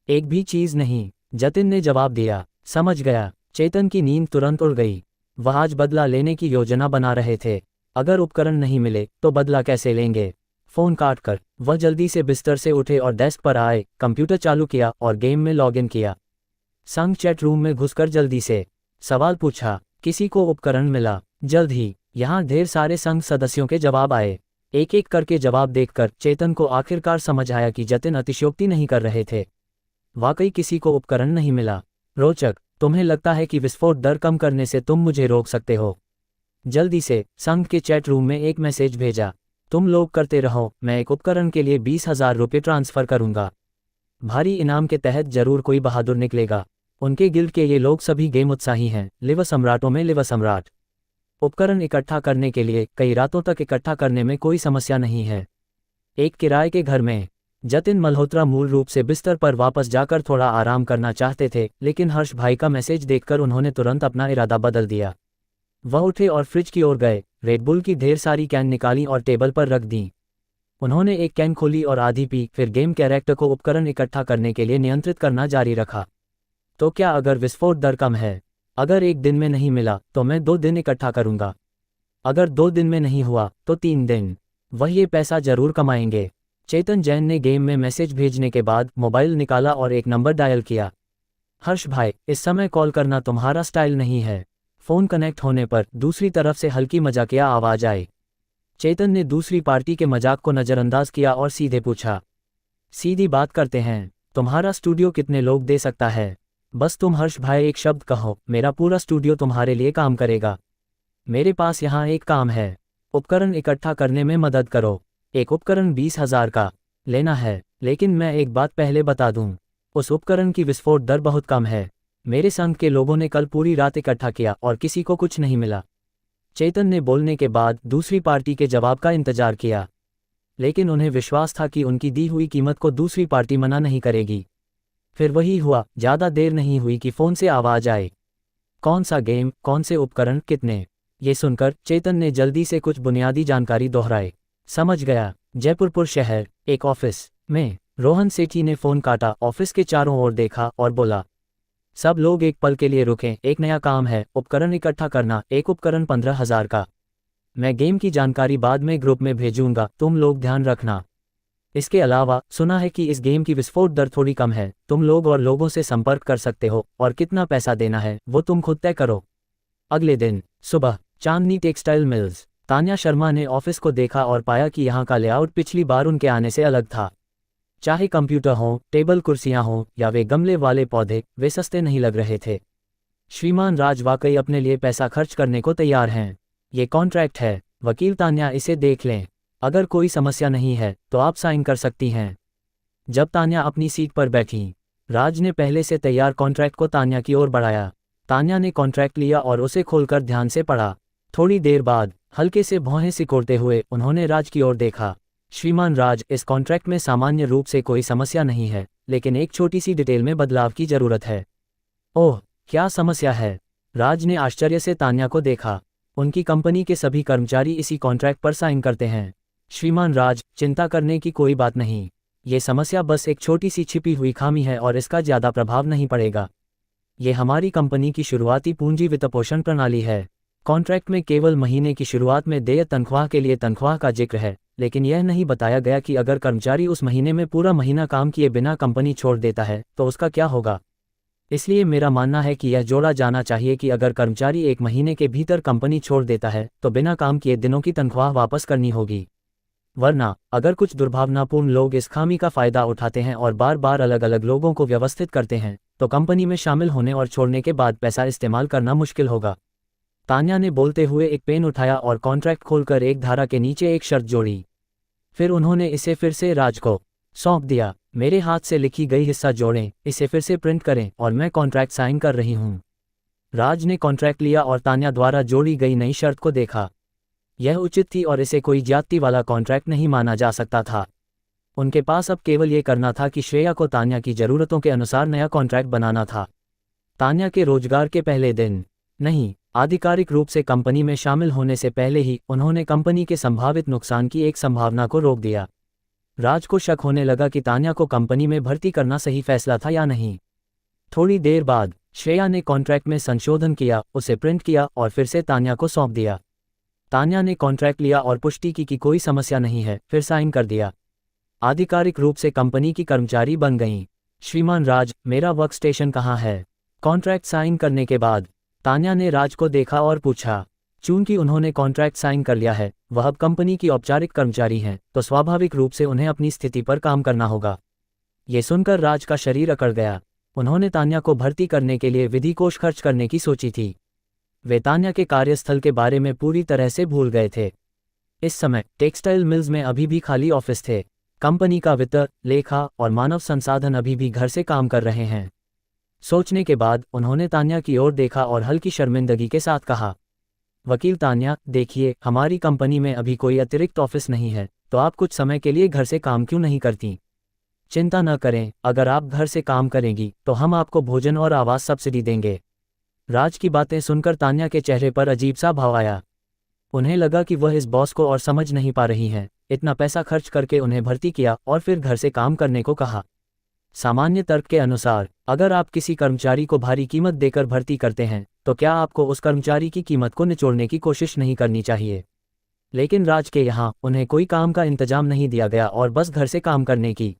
एक भी चीज नहीं, जतिन ने जवाब दिया। समझ गया। चेतन की नींद तुरंत उड़ गई। वह आज बदला लेने की योजना बना रहे थे। अगर उपकरण नहीं मिले तो बदला कैसे लेंगे? फोन काटकर वह जल्दी से बिस्तर से उठे और डेस्क पर आए, कंप्यूटर चालू किया और गेम में लॉगिन किया। संघ चैट रूम में घुसकर जल्दी से सवाल पूछा। किसी को उपकरण मिला? जल्द ही यहाँ ढेर सारे संघ सदस्यों के जवाब आए। एक एक करके जवाब देखकर चेतन को आखिरकार समझ आया कि जतिन अतिशयोक्ति नहीं कर रहे थे। वाकई किसी को उपकरण नहीं मिला। रोचक। तुम्हें लगता है कि विस्फोट दर कम करने से तुम मुझे रोक सकते हो? जल्दी से संघ के चैट रूम में एक मैसेज भेजा। तुम लोग करते रहो, मैं एक उपकरण के लिए 20,000 रुपये ट्रांसफर करूंगा। भारी इनाम के तहत जरूर कोई बहादुर निकलेगा। उनके गिल्ड के ये लोग सभी गेम उत्साही हैं, लिव सम्राटों में लिव सम्राट। उपकरण इकट्ठा करने के लिए कई रातों तक इकट्ठा करने में कोई समस्या नहीं है। एक किराए के घर में जतिन मल्होत्रा मूल रूप से बिस्तर पर वापस जाकर थोड़ा आराम करना चाहते थे, लेकिन हर्ष भाई का मैसेज देखकर उन्होंने तुरंत अपना इरादा बदल दिया। वह उठे और फ्रिज की ओर गए, रेडबुल की ढेर सारी कैन निकाली और टेबल पर रख दी। उन्होंने एक कैन खोली और आधी पी, फिर गेम कैरेक्टर को उपकरण इकट्ठा करने के लिए नियंत्रित करना जारी रखा। तो क्या अगर विस्फोट दर कम है? अगर एक दिन में नहीं मिला तो मैं 2 दिन इकट्ठा करूंगा। अगर 2 दिन में नहीं हुआ तो 3 दिन। वह ये पैसा जरूर कमाएंगे। चेतन जैन ने गेम में मैसेज भेजने के बाद मोबाइल निकाला और एक नंबर डायल किया। हर्ष भाई, इस समय कॉल करना तुम्हारा स्टाइल नहीं है। फोन कनेक्ट होने पर दूसरी तरफ से हल्की मजाकिया आवाज आई। चेतन ने दूसरी पार्टी के मजाक को नजरअंदाज किया और सीधे पूछा, सीधी बात करते हैं, तुम्हारा स्टूडियो कितने लोग दे सकता है? बस तुम हर्ष भाई एक शब्द कहो, मेरा पूरा स्टूडियो तुम्हारे लिए काम करेगा। मेरे पास यहाँ एक काम है, उपकरण इकट्ठा करने में मदद करो। एक उपकरण 20,000 का लेना है, लेकिन मैं एक बात पहले बता दूं, उस उपकरण की विस्फोट दर बहुत कम है। मेरे संघ के लोगों ने कल पूरी रात इकट्ठा किया और किसी को कुछ नहीं मिला। चेतन ने बोलने के बाद दूसरी पार्टी के जवाब का इंतजार किया, लेकिन उन्हें विश्वास था कि उनकी दी हुई कीमत को दूसरी पार्टी मना नहीं करेगी। फिर वही हुआ। ज्यादा देर नहीं हुई कि फोन से आवाज आई। कौन सा गेम, कौन से उपकरण, कितने? ये सुनकर चेतन ने जल्दी से कुछ बुनियादी जानकारी दोहराई। समझ गया। जयपुरपुर शहर, एक ऑफिस में। रोहन सेठी ने फोन काटा, ऑफिस के चारों ओर देखा और बोला, सब लोग एक पल के लिए रुकें, एक नया काम है, उपकरण इकट्ठा करना। एक उपकरण 15,000 का। मैं गेम की जानकारी बाद में ग्रुप में भेजूंगा, तुम लोग ध्यान रखना। इसके अलावा सुना है कि इस गेम की विस्फोट दर थोड़ी कम है। तुम लोग और लोगों से संपर्क कर सकते हो और कितना पैसा देना है वो तुम खुद तय करो। अगले दिन सुबह चांदनी टेक्सटाइल मिल्स। तान्या शर्मा ने ऑफिस को देखा और पाया कि यहाँ का लेआउट पिछली बार उनके आने से अलग था। चाहे कंप्यूटर हो, टेबल कुर्सियां हो या वे गमले वाले पौधे, वे सस्ते नहीं लग रहे थे। श्रीमान राज वाकई अपने लिए पैसा खर्च करने को तैयार हैं। ये कॉन्ट्रैक्ट है, वकील तान्या इसे देख लें। अगर कोई समस्या नहीं है तो आप साइन कर सकती हैं। जब तान्या अपनी सीट पर बैठी, राज ने पहले से तैयार कॉन्ट्रैक्ट को तान्या की ओर बढ़ाया। तान्या ने कॉन्ट्रैक्ट लिया और उसे खोलकर ध्यान से पढ़ा। थोड़ी देर बाद हल्के से भौहें सिकोड़ते हुए उन्होंने राज की ओर देखा। श्रीमान राज, इस कॉन्ट्रैक्ट में सामान्य रूप से कोई समस्या नहीं है, लेकिन एक छोटी सी डिटेल में बदलाव की जरूरत है। ओह, क्या समस्या है? राज ने आश्चर्य से तान्या को देखा। उनकी कंपनी के सभी कर्मचारी इसी कॉन्ट्रैक्ट पर साइन करते हैं। श्रीमान राज, चिंता करने की कोई बात नहीं। ये समस्या बस एक छोटी सी छिपी हुई खामी है और इसका ज़्यादा प्रभाव नहीं पड़ेगा। ये हमारी कंपनी की शुरुआती पूंजी वित्तपोषण प्रणाली है। कॉन्ट्रैक्ट में केवल महीने की शुरुआत में देय तनख्वाह के लिए तनख्वाह का जिक्र है, लेकिन यह नहीं बताया गया कि अगर कर्मचारी उस महीने में पूरा महीना काम किए बिना कंपनी छोड़ देता है तो उसका क्या होगा। इसलिए मेरा मानना है कि यह जोड़ा जाना चाहिए कि अगर कर्मचारी एक महीने के भीतर कंपनी छोड़ देता है तो बिना काम किए दिनों की तनख्वाह वापस करनी होगी। वरना अगर कुछ दुर्भावनापूर्ण लोग इस खामी का फायदा उठाते हैं और बार बार अलग अलग लोगों को व्यवस्थित करते हैं तो कंपनी में शामिल होने और छोड़ने के बाद पैसा इस्तेमाल करना मुश्किल होगा। तान्या ने बोलते हुए एक पेन उठाया और कॉन्ट्रैक्ट खोलकर एक धारा के नीचे एक शर्त जोड़ी। फिर उन्होंने इसे फिर से राज को सौंप दिया। मेरे हाथ से लिखी गई हिस्सा जोड़ें, इसे फिर से प्रिंट करें और मैं कॉन्ट्रैक्ट साइन कर रही हूँ। राज ने कॉन्ट्रैक्ट लिया और तान्या द्वारा जोड़ी गई नई शर्त को देखा। यह उचित थी और इसे कोई ज्यादती वाला कॉन्ट्रैक्ट नहीं माना जा सकता था। उनके पास अब केवल ये करना था कि श्रेया को तान्या की ज़रूरतों के अनुसार नया कॉन्ट्रैक्ट बनाना था। तान्या के रोजगार के पहले दिन नहीं, आधिकारिक रूप से कंपनी में शामिल होने से पहले ही उन्होंने कंपनी के संभावित नुकसान की एक संभावना को रोक दिया। राज को शक होने लगा कि तान्या को कंपनी में भर्ती करना सही फैसला था या नहीं। थोड़ी देर बाद श्रेया ने कॉन्ट्रैक्ट में संशोधन किया, उसे प्रिंट किया और फिर से तान्या को सौंप दिया। तान्या ने कॉन्ट्रैक्ट लिया और पुष्टि की कि कोई समस्या नहीं है, फिर साइन कर दिया। आधिकारिक रूप से कंपनी की कर्मचारी बन गईं। श्रीमान राज, मेरा वर्क स्टेशन कहाँ है? कॉन्ट्रैक्ट साइन करने के बाद तान्या ने राज को देखा और पूछा। चूंकि उन्होंने कॉन्ट्रैक्ट साइन कर लिया है, वह अब कंपनी की औपचारिक कर्मचारी हैं, तो स्वाभाविक रूप से उन्हें अपनी स्थिति पर काम करना होगा। ये सुनकर राज का शरीर अकड़ गया। उन्होंने तान्या को भर्ती करने के लिए विधि कोष खर्च करने की सोची थी। वे तान्या के कार्यस्थल के बारे में पूरी तरह से भूल गए थे। इस समय टेक्सटाइल मिल्स में अभी भी खाली ऑफिस थे। कंपनी का वित्त, लेखा और मानव संसाधन अभी भी घर से काम कर रहे हैं। सोचने के बाद उन्होंने तान्या की ओर देखा और हल्की शर्मिंदगी के साथ कहा, वकील तान्या, देखिए, हमारी कंपनी में अभी कोई अतिरिक्त ऑफिस नहीं है, तो आप कुछ समय के लिए घर से काम क्यों नहीं करती? चिंता न करें, अगर आप घर से काम करेंगी तो हम आपको भोजन और आवास सब्सिडी देंगे। राज की बातें सुनकर तान्या के चेहरे पर अजीब सा भाव आया। उन्हें लगा कि वह इस बॉस को और समझ नहीं पा रही हैं। इतना पैसा खर्च करके उन्हें भर्ती किया और फिर घर से काम करने को कहा। सामान्य तर्क के अनुसार अगर आप किसी कर्मचारी को भारी कीमत देकर भर्ती करते हैं तो क्या आपको उस कर्मचारी की कीमत को निचोड़ने की कोशिश नहीं करनी चाहिए? लेकिन राज के यहाँ उन्हें कोई काम का इंतजाम नहीं दिया गया और बस घर से काम करने की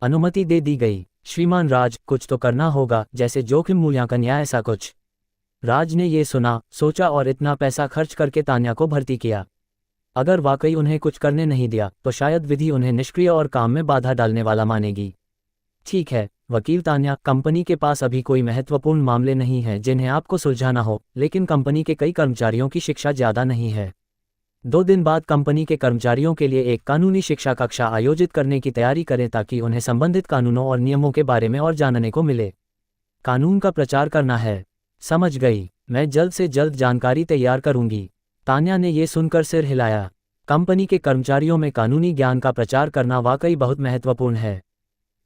अनुमति दे दी गई। श्रीमान राज, कुछ तो करना होगा, जैसे जोखिम मूल्यांकन या ऐसा कुछ। राज ने ये सुना, सोचा और इतना पैसा खर्च करके तान्या को भर्ती किया। अगर वाकई उन्हें कुछ करने नहीं दिया तो शायद विधि उन्हें निष्क्रिय और काम में बाधा डालने वाला मानेगी। ठीक है वकील तान्या, कंपनी के पास अभी कोई महत्वपूर्ण मामले नहीं हैं जिन्हें आपको सुलझाना हो, लेकिन कंपनी के कई कर्मचारियों की शिक्षा ज़्यादा नहीं है। 2 दिन बाद कंपनी के कर्मचारियों के लिए एक कानूनी शिक्षा कक्षा आयोजित करने की तैयारी करें ताकि उन्हें संबंधित कानूनों और नियमों के बारे में और जानने को मिले। कानून का प्रचार करना है। समझ गई, मैं जल्द से जल्द जानकारी तैयार करूंगी। तान्या ने ये सुनकर सिर हिलाया। कंपनी के कर्मचारियों में कानूनी ज्ञान का प्रचार करना वाकई बहुत महत्वपूर्ण है।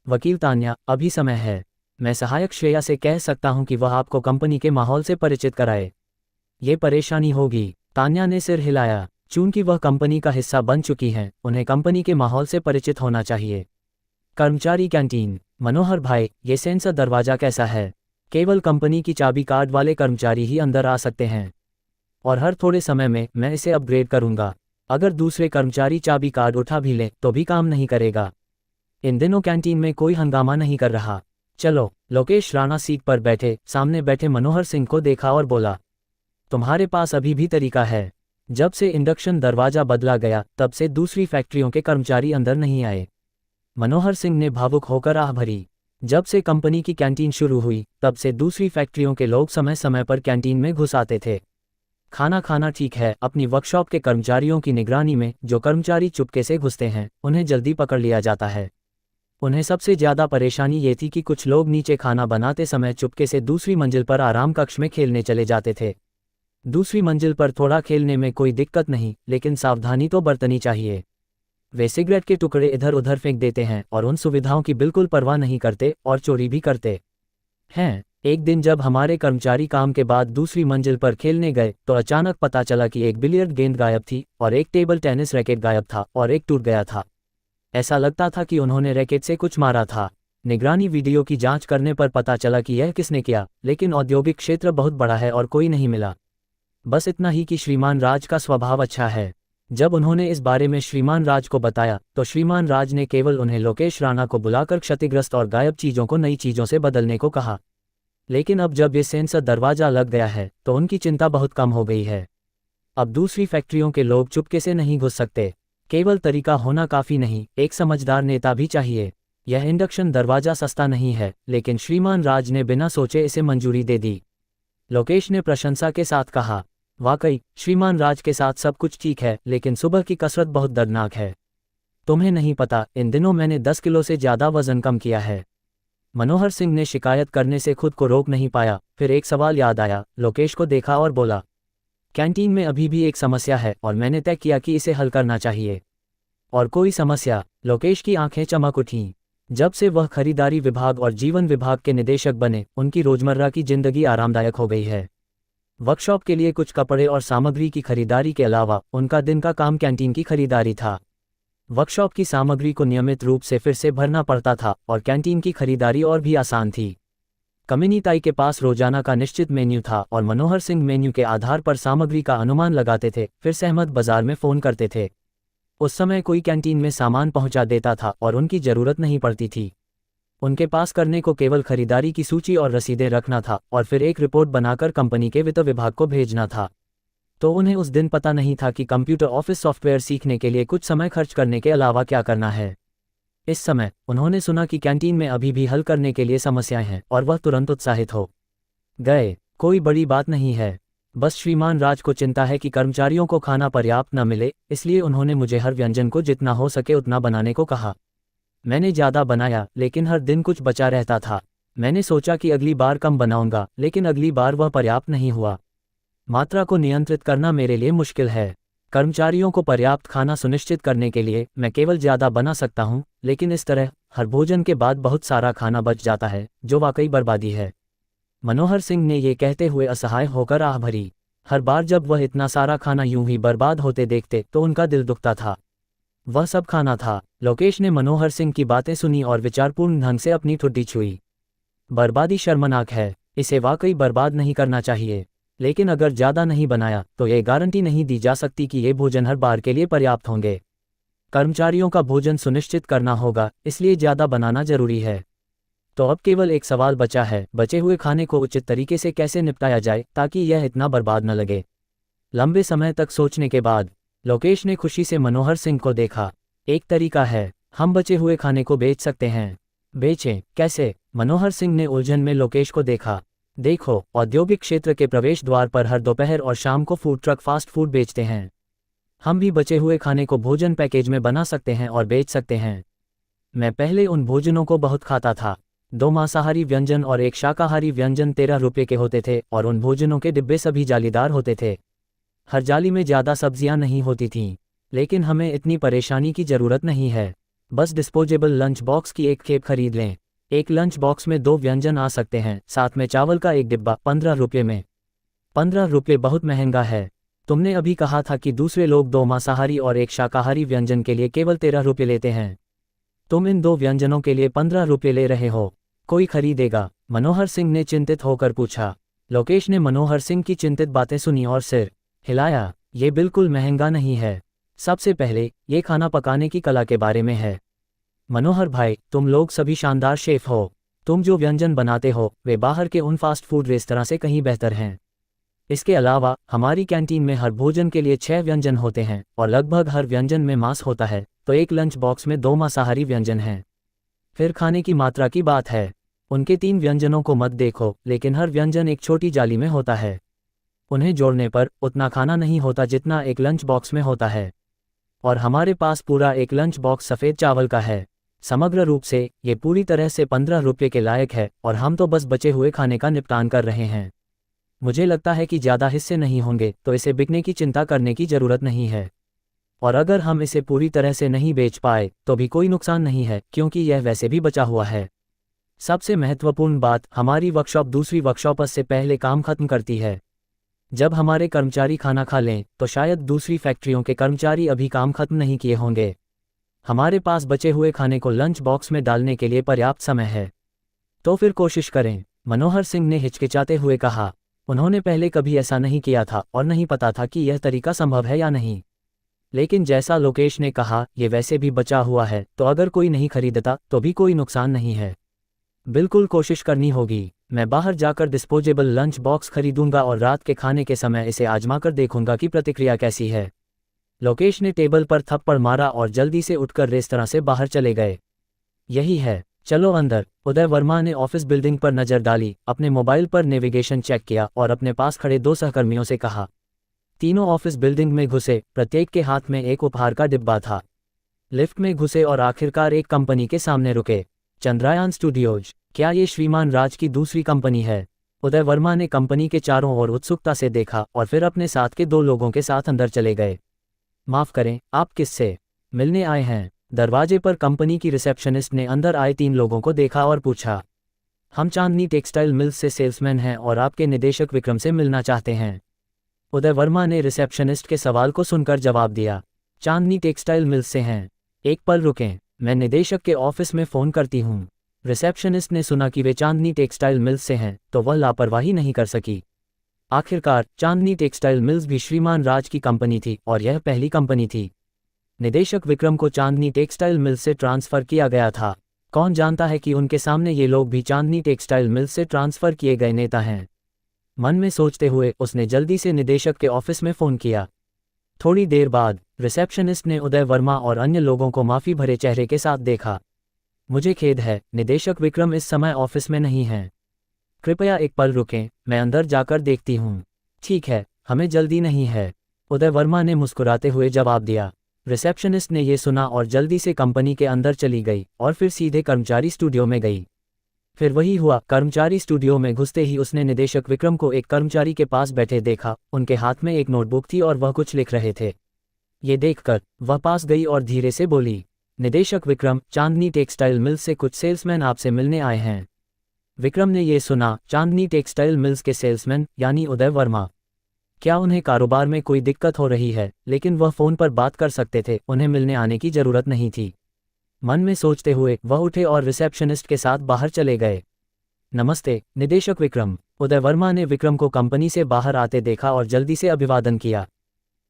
वकील तान्या, अभी समय है। मैं सहायक श्रेया से कह सकता हूं कि वह आपको कंपनी के माहौल से परिचित कराए। ये परेशानी होगी। तान्या ने सिर हिलाया। चूंकि वह कंपनी का हिस्सा बन चुकी हैं, उन्हें कंपनी के माहौल से परिचित होना चाहिए। कर्मचारी कैंटीन। मनोहर भाई, ये सेंसर दरवाज़ा कैसा है? केवल कंपनी की चाबी कार्ड वाले कर्मचारी ही अंदर आ सकते हैं और हर थोड़े समय में मैं इसे अपग्रेड करूंगा। अगर दूसरे कर्मचारी चाबी कार्ड उठा भी लें तो भी काम नहीं करेगा। इन दिनों कैंटीन में कोई हंगामा नहीं कर रहा। चलो। लोकेश राणा सीट पर बैठे सामने बैठे मनोहर सिंह को देखा और बोला, तुम्हारे पास अभी भी तरीका है। जब से इंडक्शन दरवाज़ा बदला गया तब से दूसरी फैक्ट्रियों के कर्मचारी अंदर नहीं आए। मनोहर सिंह ने भावुक होकर आह भरी। जब से कंपनी की कैंटीन शुरू हुई तब से दूसरी फैक्ट्रियों के लोग समय समय पर कैंटीन में घुस आते थे। खाना खाना ठीक है, अपनी वर्कशॉप के कर्मचारियों की निगरानी में जो कर्मचारी चुपके से घुसते हैं उन्हें जल्दी पकड़ लिया जाता है। उन्हें सबसे ज़्यादा परेशानी ये थी कि कुछ लोग नीचे खाना बनाते समय चुपके से दूसरी मंजिल पर आराम कक्ष में खेलने चले जाते थे। दूसरी मंजिल पर थोड़ा खेलने में कोई दिक्कत नहीं, लेकिन सावधानी तो बरतनी चाहिए। वे सिगरेट के टुकड़े इधर उधर फेंक देते हैं और उन सुविधाओं की बिल्कुल परवाह नहीं करते और चोरी भी करते हैं। एक दिन जब हमारे कर्मचारी काम के बाद दूसरी मंजिल पर खेलने गए तो अचानक पता चला कि एक बिलियर्ड गेंद गायब थी और एक टेबल टेनिस रैकेट गायब था और एक टूट गया था। ऐसा लगता था कि उन्होंने रैकेट से कुछ मारा था। निगरानी वीडियो की जांच करने पर पता चला कि यह किसने किया, लेकिन औद्योगिक क्षेत्र बहुत बड़ा है और कोई नहीं मिला। बस इतना ही कि श्रीमान राज का स्वभाव अच्छा है। जब उन्होंने इस बारे में श्रीमान राज को बताया तो श्रीमान राज ने केवल उन्हें लोकेश राणा को बुलाकर क्षतिग्रस्त और गायब चीज़ों को नई चीज़ों से बदलने को कहा। लेकिन अब जब ये सेंसर दरवाज़ा लग गया है तो उनकी चिंता बहुत कम हो गई है। अब दूसरी फैक्ट्रियों के लोग चुपके से नहीं घुस सकते। केवल तरीका होना काफ़ी नहीं, एक समझदार नेता भी चाहिए। यह इंडक्शन दरवाज़ा सस्ता नहीं है, लेकिन श्रीमान राज ने बिना सोचे इसे मंजूरी दे दी। लोकेश ने प्रशंसा के साथ कहा, वाकई श्रीमान राज के साथ सब कुछ ठीक है, लेकिन सुबह की कसरत बहुत दर्दनाक है। तुम्हें नहीं पता, इन दिनों मैंने 10 किलो से ज़्यादा वजन कम किया है। मनोहर सिंह ने शिकायत करने से खुद को रोक नहीं पाया। फिर एक सवाल याद आया। लोकेश को देखा और बोला, कैंटीन में अभी भी एक समस्या है और मैंने तय किया कि इसे हल करना चाहिए। और कोई समस्या? लोकेश की आंखें चमक उठीं। जब से वह खरीदारी विभाग और जीवन विभाग के निदेशक बने, उनकी रोजमर्रा की जिंदगी आरामदायक हो गई है। वर्कशॉप के लिए कुछ कपड़े और सामग्री की खरीदारी के अलावा उनका दिन का काम कैंटीन की खरीदारी था। वर्कशॉप की सामग्री को नियमित रूप से फिर से भरना पड़ता था और कैंटीन की खरीदारी और भी आसान थी। कम्युनिताई के पास रोजाना का निश्चित मेन्यू था और मनोहर सिंह मेन्यू के आधार पर सामग्री का अनुमान लगाते थे, फिर सहमत बाजार में फ़ोन करते थे। उस समय कोई कैंटीन में सामान पहुंचा देता था और उनकी ज़रूरत नहीं पड़ती थी। उनके पास करने को केवल खरीदारी की सूची और रसीदें रखना था और फिर एक रिपोर्ट बनाकर कंपनी के वित्त विभाग को भेजना था। तो उन्हें उस दिन पता नहीं था कि कंप्यूटर ऑफिस सॉफ्टवेयर सीखने के लिए कुछ समय खर्च करने के अलावा क्या करना है। इस समय उन्होंने सुना कि कैंटीन में अभी भी हल करने के लिए समस्याएं हैं और वह तुरंत उत्साहित हो गए। कोई बड़ी बात नहीं है, बस श्रीमान राज को चिंता है कि कर्मचारियों को खाना पर्याप्त न मिले, इसलिए उन्होंने मुझे हर व्यंजन को जितना हो सके उतना बनाने को कहा। मैंने ज़्यादा बनाया, लेकिन हर दिन कुछ बचा रहता था। मैंने सोचा कि अगली बार कम बनाऊंगा, लेकिन अगली बार वह पर्याप्त नहीं हुआ। मात्रा को नियंत्रित करना मेरे लिए मुश्किल है। कर्मचारियों को पर्याप्त खाना सुनिश्चित करने के लिए मैं केवल ज़्यादा बना सकता हूं, लेकिन इस तरह हर भोजन के बाद बहुत सारा खाना बच जाता है, जो वाकई बर्बादी है। मनोहर सिंह ने ये कहते हुए असहाय होकर आह भरी। हर बार जब वह इतना सारा खाना यूं ही बर्बाद होते देखते तो उनका दिल दुखता था। वह सब खाना था। लोकेश ने मनोहर सिंह की बातें सुनी और विचारपूर्ण ढंग से अपनी ठुड्डी छुई। बर्बादी शर्मनाक है, इसे वाकई बर्बाद नहीं करना चाहिए, लेकिन अगर ज़्यादा नहीं बनाया तो ये गारंटी नहीं दी जा सकती कि ये भोजन हर बार के लिए पर्याप्त होंगे। कर्मचारियों का भोजन सुनिश्चित करना होगा, इसलिए ज़्यादा बनाना जरूरी है। तो अब केवल एक सवाल बचा है, बचे हुए खाने को उचित तरीके से कैसे निपटाया जाए ताकि यह इतना बर्बाद न लगे। लंबे समय तक सोचने के बाद लोकेश ने खुशी से मनोहर सिंह को देखा। एक तरीका है, हम बचे हुए खाने को बेच सकते हैं। बेचें? कैसे? मनोहर सिंह ने उलझन में लोकेश को देखा। देखो, औद्योगिक क्षेत्र के प्रवेश द्वार पर हर दोपहर और शाम को फूड ट्रक फास्ट फूड बेचते हैं। हम भी बचे हुए खाने को भोजन पैकेज में बना सकते हैं और बेच सकते हैं। मैं पहले उन भोजनों को बहुत खाता था। 2 मांसाहारी व्यंजन और 1 शाकाहारी व्यंजन 13 रुपये के होते थे और उन भोजनों के डिब्बे सभी जालीदार होते थे। हर जाली में ज़्यादा सब्जियां नहीं होती थीं, लेकिन हमें इतनी परेशानी की ज़रूरत नहीं है। बस डिस्पोजेबल लंच बॉक्स की एक खेप खरीद लें। एक लंच बॉक्स में 2 व्यंजन आ सकते हैं, साथ में चावल का एक डिब्बा 15 रुपये में। 15 रुपये बहुत महंगा है। तुमने अभी कहा था कि दूसरे लोग 2 मांसाहारी और 1 शाकाहारी व्यंजन के लिए केवल 13 रुपये लेते हैं। तुम इन 2 व्यंजनों के लिए 15 रुपये ले रहे हो। कोई खरीदेगा? मनोहर सिंह ने चिंतित होकर पूछा। लोकेश ने मनोहर सिंह की चिंतित बातें सुनी और सिर हिलाया। ये बिल्कुल महंगा नहीं है। सबसे पहले ये खाना पकाने की कला के बारे में है। मनोहर भाई, तुम लोग सभी शानदार शेफ हो। तुम जो व्यंजन बनाते हो वे बाहर के उन फास्ट फूड रेस्तरां से कहीं बेहतर हैं। इसके अलावा हमारी कैंटीन में हर भोजन के लिए 6 व्यंजन होते हैं और लगभग हर व्यंजन में मांस होता है, तो एक लंच बॉक्स में 2 मांसाहारी व्यंजन हैं। फिर खाने की मात्रा की बात है। उनके 3 व्यंजनों को मत देखो, लेकिन हर व्यंजन एक छोटी जाली में होता है। उन्हें जोड़ने पर उतना खाना नहीं होता जितना एक लंच बॉक्स में होता है। और हमारे पास पूरा एक लंच बॉक्स सफ़ेद चावल का है। समग्र रूप से ये पूरी तरह से 15 रुपये के लायक है और हम तो बस बचे हुए खाने का निपटान कर रहे हैं। मुझे लगता है कि ज़्यादा हिस्से नहीं होंगे, तो इसे बिकने की चिंता करने की ज़रूरत नहीं है। और अगर हम इसे पूरी तरह से नहीं बेच पाए तो भी कोई नुकसान नहीं है, क्योंकि यह वैसे भी बचा हुआ है। सबसे महत्वपूर्ण बात, हमारी वर्कशॉप दूसरी वर्कशॉप से पहले काम खत्म करती है। जब हमारे कर्मचारी खाना खा लें तो शायद दूसरी फैक्ट्रियों के कर्मचारी अभी काम खत्म नहीं किए होंगे। हमारे पास बचे हुए खाने को लंच बॉक्स में डालने के लिए पर्याप्त समय है। तो फिर कोशिश करें, मनोहर सिंह ने हिचकिचाते हुए कहा। उन्होंने पहले कभी ऐसा नहीं किया था और नहीं पता था कि यह तरीका संभव है या नहीं। लेकिन जैसा लोकेश ने कहा, ये वैसे भी बचा हुआ है, तो अगर कोई नहीं खरीदता तो भी कोई नुकसान नहीं है। बिल्कुल कोशिश करनी होगी। मैं बाहर जाकर डिस्पोजेबल लंच बॉक्स खरीदूंगा और रात के खाने के समय इसे आजमा कर देखूंगा कि प्रतिक्रिया कैसी है। लोकेश ने टेबल पर थप्पड़ मारा और जल्दी से उठकर रेस्तरां से बाहर चले गए। यही है, चलो अंदर। उदय वर्मा ने ऑफिस बिल्डिंग पर नजर डाली, अपने मोबाइल पर नेविगेशन चेक किया और अपने पास खड़े 2 सहकर्मियों से कहा। तीनों ऑफिस बिल्डिंग में घुसे, प्रत्येक के हाथ में एक उपहार का डिब्बा था। लिफ्ट में घुसे और आखिरकार एक कंपनी के सामने रुके। चंद्रयान स्टूडियोज। क्या ये श्रीमान राज की दूसरी कंपनी है? उदय वर्मा ने कंपनी के चारों ओर उत्सुकता से देखा और फिर अपने साथ के 2 लोगों के साथ अंदर चले गए। माफ करें, आप किससे मिलने आए हैं? दरवाजे पर कंपनी की रिसेप्शनिस्ट ने अंदर आए 3 लोगों को देखा और पूछा। हम चांदनी टेक्सटाइल मिल्स से सेल्समैन हैं और आपके निदेशक विक्रम से मिलना चाहते हैं। उदय वर्मा ने रिसेप्शनिस्ट के सवाल को सुनकर जवाब दिया। चांदनी टेक्सटाइल मिल्स से हैं? एक पल रुकें, मैं निदेशक के ऑफिस में फ़ोन करती हूँ। रिसेप्शनिस्ट ने सुना कि वे चांदनी टेक्सटाइल मिल्स से हैं तो वह लापरवाही नहीं कर सकी। आखिरकार चांदनी टेक्सटाइल मिल्स भी श्रीमान राज की कंपनी थी और यह पहली कंपनी थी। निदेशक विक्रम को चांदनी टेक्सटाइल मिल्स से ट्रांसफ़र किया गया था। कौन जानता है कि उनके सामने ये लोग भी चांदनी टेक्सटाइल मिल्स से ट्रांसफ़र किए गए नेता हैं। मन में सोचते हुए उसने जल्दी से निदेशक के ऑफिस में फ़ोन किया। थोड़ी देर बाद रिसेप्शनिस्ट ने उदय वर्मा और अन्य लोगों को माफ़ी भरे चेहरे के साथ देखा। मुझे खेद है, निदेशक विक्रम इस समय ऑफिस में नहीं हैं। कृपया एक पल रुकें, मैं अंदर जाकर देखती हूँ। ठीक है, हमें जल्दी नहीं है, उदय वर्मा ने मुस्कुराते हुए जवाब दिया। रिसेप्शनिस्ट ने ये सुना और जल्दी से कंपनी के अंदर चली गई और फिर सीधे कर्मचारी स्टूडियो में गई। फिर वही हुआ, कर्मचारी स्टूडियो में घुसते ही उसने निदेशक विक्रम को एक कर्मचारी के पास बैठे देखा। उनके हाथ में एक नोटबुक थी और वह कुछ लिख रहे थे। ये देखकर वह पास गई और धीरे से बोली, निदेशक विक्रम, चांदनी टेक्सटाइल मिल्स से कुछ सेल्समैन आपसे मिलने आए हैं। विक्रम ने ये सुना, चांदनी टेक्सटाइल मिल्स के सेल्समैन यानी उदय वर्मा। क्या उन्हें कारोबार में कोई दिक्कत हो रही है? लेकिन वह फ़ोन पर बात कर सकते थे, उन्हें मिलने आने की ज़रूरत नहीं थी। मन में सोचते हुए वह उठे और रिसेप्शनिस्ट के साथ बाहर चले गए। नमस्ते, निदेशक विक्रम। उदय वर्मा ने विक्रम को कंपनी से बाहर आते देखा और जल्दी से अभिवादन किया।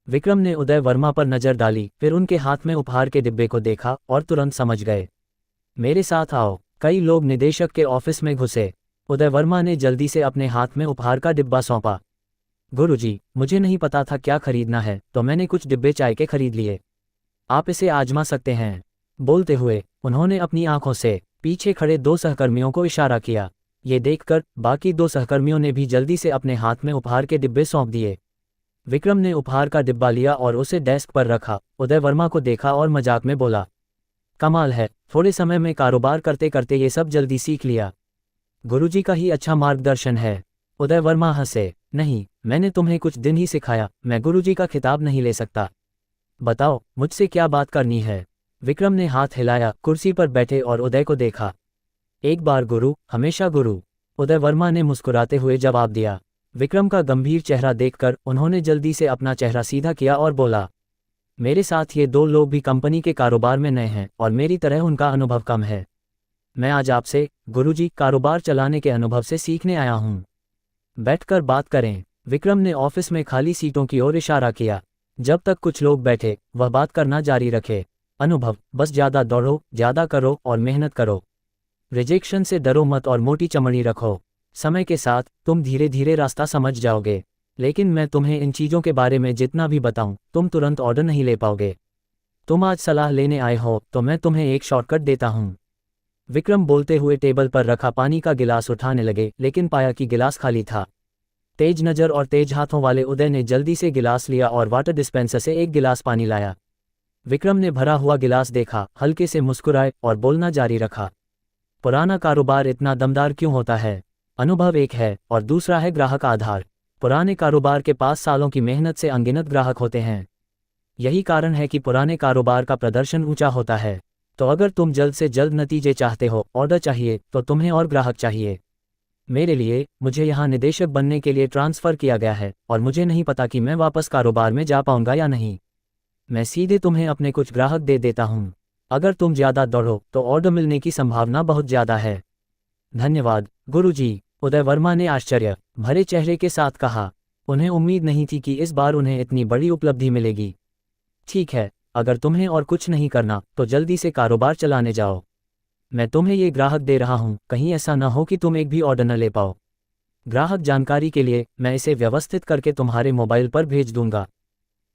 विक्रम ने उदय वर्मा पर नज़र डाली, फिर उनके हाथ में उपहार के डिब्बे को देखा और तुरंत समझ गए। मेरे साथ आओ। कई लोग निदेशक के ऑफिस में घुसे। उदय वर्मा ने जल्दी से अपने हाथ में उपहार का डिब्बा सौंपा। गुरुजी, मुझे नहीं पता था क्या खरीदना है, तो मैंने कुछ डिब्बे चाय के खरीद लिए। आप इसे आजमा सकते हैं। बोलते हुए उन्होंने अपनी आंखों से पीछे खड़े 2 सहकर्मियों को इशारा किया। ये देखकर बाकी 2 सहकर्मियों ने भी जल्दी से अपने हाथ में उपहार के डिब्बे सौंप दिए। विक्रम ने उपहार का डिब्बा लिया और उसे डेस्क पर रखा। उदय वर्मा को देखा और मजाक में बोला, कमाल है, थोड़े समय में कारोबार करते करते ये सब जल्दी सीख लिया। गुरुजी का ही अच्छा मार्गदर्शन है। उदय वर्मा हंसे। नहीं, मैंने तुम्हें कुछ दिन ही सिखाया, मैं गुरुजी का खिताब नहीं ले सकता। बताओ, मुझसे क्या बात करनी है? विक्रम ने हाथ हिलाया, कुर्सी पर बैठे और उदय को देखा। एक बार गुरु, हमेशा गुरु, उदय वर्मा ने मुस्कुराते हुए जवाब दिया। विक्रम का गंभीर चेहरा देखकर उन्होंने जल्दी से अपना चेहरा सीधा किया और बोला, मेरे साथ ये 2 लोग भी कंपनी के कारोबार में नए हैं और मेरी तरह उनका अनुभव कम है। मैं आज आपसे, गुरुजी, कारोबार चलाने के अनुभव से सीखने आया हूँ। बैठकर बात करें। विक्रम ने ऑफिस में खाली सीटों की ओर इशारा किया। जब तक कुछ लोग बैठे, वह बात करना जारी रखे। अनुभव, बस ज़्यादा दौड़ो, ज़्यादा करो और मेहनत करो। रिजेक्शन से डरो मत और मोटी चमड़ी रखो। समय के साथ तुम धीरे धीरे रास्ता समझ जाओगे। लेकिन मैं तुम्हें इन चीज़ों के बारे में जितना भी बताऊं, तुम तुरंत ऑर्डर नहीं ले पाओगे। तुम आज सलाह लेने आए हो तो मैं तुम्हें एक शॉर्टकट देता हूं। विक्रम बोलते हुए टेबल पर रखा पानी का गिलास उठाने लगे, लेकिन पाया कि गिलास खाली था। तेज नज़र और तेज हाथों वाले उदय ने जल्दी से गिलास लिया और वाटर डिस्पेंसर से एक गिलास पानी लाया। विक्रम ने भरा हुआ गिलास देखा, हल्के से मुस्कुराए और बोलना जारी रखा। पुराना कारोबार इतना दमदार क्यों होता है? अनुभव एक है और दूसरा है ग्राहक आधार। पुराने कारोबार के पास सालों की मेहनत से अनगिनत ग्राहक होते हैं। यही कारण है कि पुराने कारोबार का प्रदर्शन ऊंचा होता है। तो अगर तुम जल्द से जल्द नतीजे चाहते हो, ऑर्डर चाहिए, तो तुम्हें और ग्राहक चाहिए। मेरे लिए, मुझे यहाँ निदेशक बनने के लिए ट्रांसफ़र किया गया है और मुझे नहीं पता कि मैं वापस कारोबार में जा पाऊंगा या नहीं। मैं सीधे तुम्हें अपने कुछ ग्राहक दे देता हूँ। अगर तुम ज़्यादा दौड़ो तो ऑर्डर मिलने की संभावना बहुत ज़्यादा है। धन्यवाद गुरुजी, उदय वर्मा ने आश्चर्य भरे चेहरे के साथ कहा। उन्हें उम्मीद नहीं थी कि इस बार उन्हें इतनी बड़ी उपलब्धि मिलेगी। ठीक है, अगर तुम्हें और कुछ नहीं करना तो जल्दी से कारोबार चलाने जाओ। मैं तुम्हें ये ग्राहक दे रहा हूँ, कहीं ऐसा न हो कि तुम एक भी ऑर्डर न ले पाओ। ग्राहक जानकारी के लिए, मैं इसे व्यवस्थित करके तुम्हारे मोबाइल पर भेज दूंगा।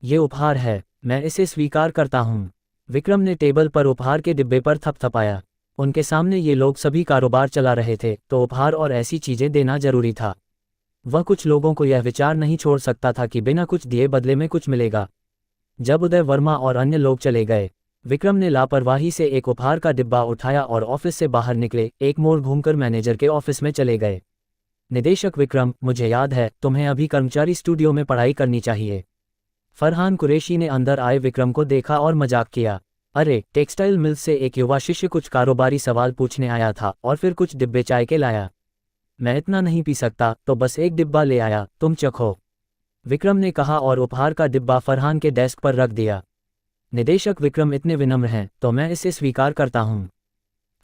ये उपहार है, मैं इसे स्वीकार करता हूँ। विक्रम ने टेबल पर उपहार के डिब्बे पर थपथपाया। उनके सामने ये लोग सभी कारोबार चला रहे थे, तो उपहार और ऐसी चीजें देना जरूरी था। वह कुछ लोगों को यह विचार नहीं छोड़ सकता था कि बिना कुछ दिए बदले में कुछ मिलेगा। जब उदय वर्मा और अन्य लोग चले गए, विक्रम ने लापरवाही से एक उपहार का डिब्बा उठाया और ऑफिस से बाहर निकले, एक मोड़ घूमकर मैनेजर के ऑफिस में चले गए। निदेशक विक्रम, मुझे याद है, तुम्हें अभी कर्मचारी स्टूडियो में पढ़ाई करनी चाहिए। फरहान कुरैशी ने अंदर आए विक्रम को देखा और मजाक किया। अरे, टेक्सटाइल मिल से एक युवा शिष्य कुछ कारोबारी सवाल पूछने आया था और फिर कुछ डिब्बे चाय के लाया। मैं इतना नहीं पी सकता, तो बस एक डिब्बा ले आया, तुम चखो, विक्रम ने कहा और उपहार का डिब्बा फरहान के डेस्क पर रख दिया। निदेशक विक्रम इतने विनम्र हैं, तो मैं इसे स्वीकार करता हूँ।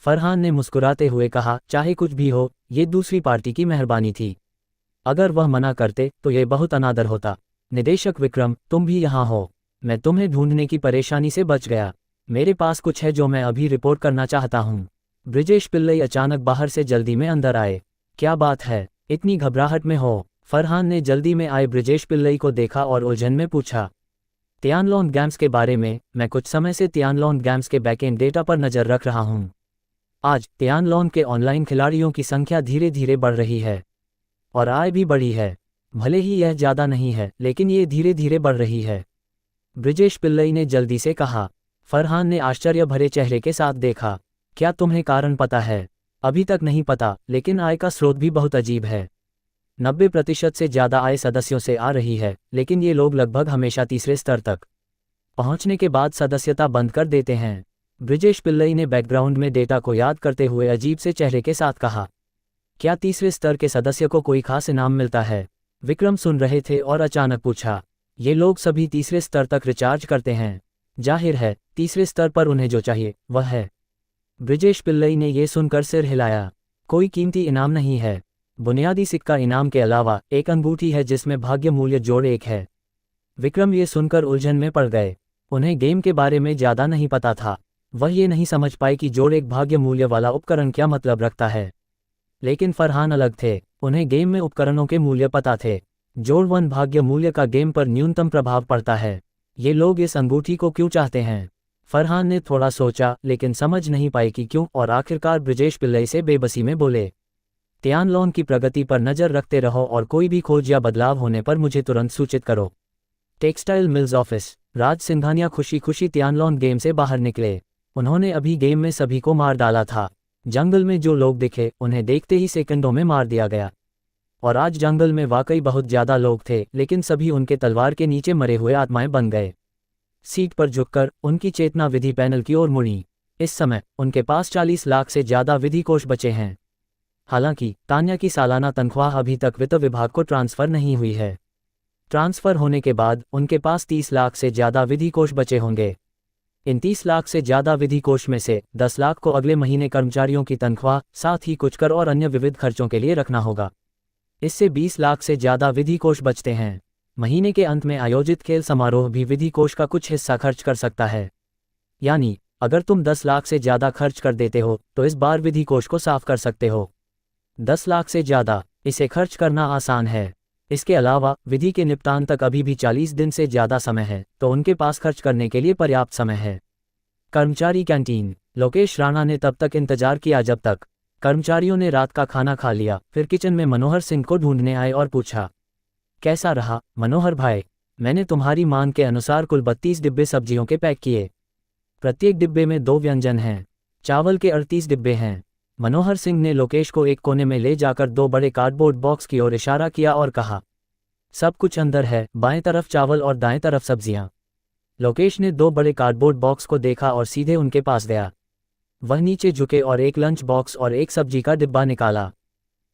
फरहान ने मुस्कुराते हुए कहा, चाहे कुछ भी हो, ये दूसरी पार्टी की मेहरबानी थी। अगर वह मना करते तो ये बहुत अनादर होता। निदेशक विक्रम, तुम भी यहाँ हो। मैं तुम्हें ढूंढने की परेशानी से बच गया। मेरे पास कुछ है जो मैं अभी रिपोर्ट करना चाहता हूँ। ब्रिजेश पिल्लई अचानक बाहर से जल्दी में अंदर आए। क्या बात है, इतनी घबराहट में हो? फरहान ने जल्दी में आए ब्रिजेश पिल्लई को देखा और उलझन में पूछा। तियानलोन गेम्स के बारे में, मैं कुछ समय से तियानलोन गेम्स के बैकएंड डेटा पर नज़र रख रहा हूँ। आज तियानलोन के ऑनलाइन खिलाड़ियों की संख्या धीरे धीरे बढ़ रही है और आय भी बढ़ी है। भले ही यह ज़्यादा नहीं है, लेकिन ये धीरे धीरे बढ़ रही है, ब्रिजेश पिल्लई ने जल्दी से कहा। फरहान ने आश्चर्य भरे चेहरे के साथ देखा। क्या तुम्हें कारण पता है? अभी तक नहीं पता, लेकिन आय का स्रोत भी बहुत अजीब है। 90% से ज़्यादा आय सदस्यों से आ रही है, लेकिन ये लोग लगभग हमेशा तीसरे स्तर तक पहुंचने के बाद सदस्यता बंद कर देते हैं। ब्रिजेश पिल्लई ने बैकग्राउंड में डेटा को याद करते हुए अजीब से चेहरे के साथ कहा। क्या तीसरे स्तर के सदस्य को कोई खास इनाम मिलता है? विक्रम सुन रहे थे और अचानक पूछा। ये लोग सभी तीसरे स्तर तक रिचार्ज करते हैं। जाहिर है, तीसरे स्तर पर उन्हें जो चाहिए वह है। ब्रिजेश पिल्लई ने यह सुनकर सिर हिलाया। कोई कीमती इनाम नहीं है। बुनियादी सिक्का इनाम के अलावा एक अंगूठी है जिसमें भाग्य मूल्य जोड़ 1 है। विक्रम ये सुनकर उलझन में पड़ गए। उन्हें गेम के बारे में ज़्यादा नहीं पता था। वह ये नहीं समझ पाए कि जोड़ 1 भाग्य मूल्य वाला उपकरण क्या मतलब रखता है। लेकिन फरहान अलग थे, उन्हें गेम में उपकरणों के मूल्य पता थे। जोड़ 1 भाग्य मूल्य का गेम पर न्यूनतम प्रभाव पड़ता है। ये लोग इस अंगूठी को क्यों चाहते हैं? फरहान ने थोड़ा सोचा, लेकिन समझ नहीं पाए कि क्यों, और आखिरकार ब्रिजेश पिल्लई से बेबसी में बोले। तियानलोन की प्रगति पर नज़र रखते रहो और कोई भी खोज या बदलाव होने पर मुझे तुरंत सूचित करो। Textile mills office. Raj Singhania खुशी खुशी तियानलोन गेम से बाहर निकले। उन्होंने अभी गेम में सभी को मार डाला था। जंगल में जो लोग दिखे उन्हें देखते ही सेकंडों में मार दिया गया। और आज जंगल में वाकई बहुत ज़्यादा लोग थे, लेकिन सभी उनके तलवार के नीचे मरे हुए आत्माएं बन गए। सीट पर झुककर उनकी चेतना विधि पैनल की ओर मुड़ी। इस समय उनके पास 40 लाख से ज़्यादा विधि कोष बचे हैं। हालांकि तान्या की सालाना तनख्वाह अभी तक वित्त विभाग को ट्रांसफ़र नहीं हुई है। ट्रांसफ़र होने के बाद उनके पास 30 लाख से ज़्यादा विधि कोष बचे होंगे। इन 30 लाख से ज़्यादा विधि कोष में से 10 लाख को अगले महीने कर्मचारियों की तनख्वाह, साथ ही कुछ कर और अन्य विविध खर्चों के लिए रखना होगा। इससे 20 लाख से ज़्यादा विधि कोष बचते हैं। महीने के अंत में आयोजित खेल समारोह भी विधि कोष का कुछ हिस्सा खर्च कर सकता है। यानी अगर तुम 10 लाख से ज़्यादा खर्च कर देते हो तो इस बार विधि कोष को साफ कर सकते हो। 10 लाख से ज़्यादा, इसे खर्च करना आसान है। इसके अलावा विधि के निपटान तक अभी भी 40 दिन से ज़्यादा समय है, तो उनके पास खर्च करने के लिए पर्याप्त समय है। कर्मचारी कैंटीन। लोकेश राणा ने तब तक इंतजार किया जब तक कर्मचारियों ने रात का खाना खा लिया। फिर किचन में मनोहर सिंह को ढूंढने आए और पूछा, कैसा रहा मनोहर भाई? मैंने तुम्हारी मांग के अनुसार कुल 32 डिब्बे सब्जियों के पैक किए। प्रत्येक डिब्बे में 2 व्यंजन हैं। चावल के 38 डिब्बे हैं। मनोहर सिंह ने लोकेश को एक कोने में ले जाकर 2 बड़े कार्डबोर्ड बॉक्स की ओर इशारा किया और कहा, सब कुछ अंदर है, बाएं तरफ चावल और दाएं तरफ सब्जियां। लोकेश ने 2 बड़े कार्डबोर्ड बॉक्स को देखा और सीधे उनके पास गया। वह नीचे झुके और एक लंच बॉक्स और एक सब्जी का डिब्बा निकाला।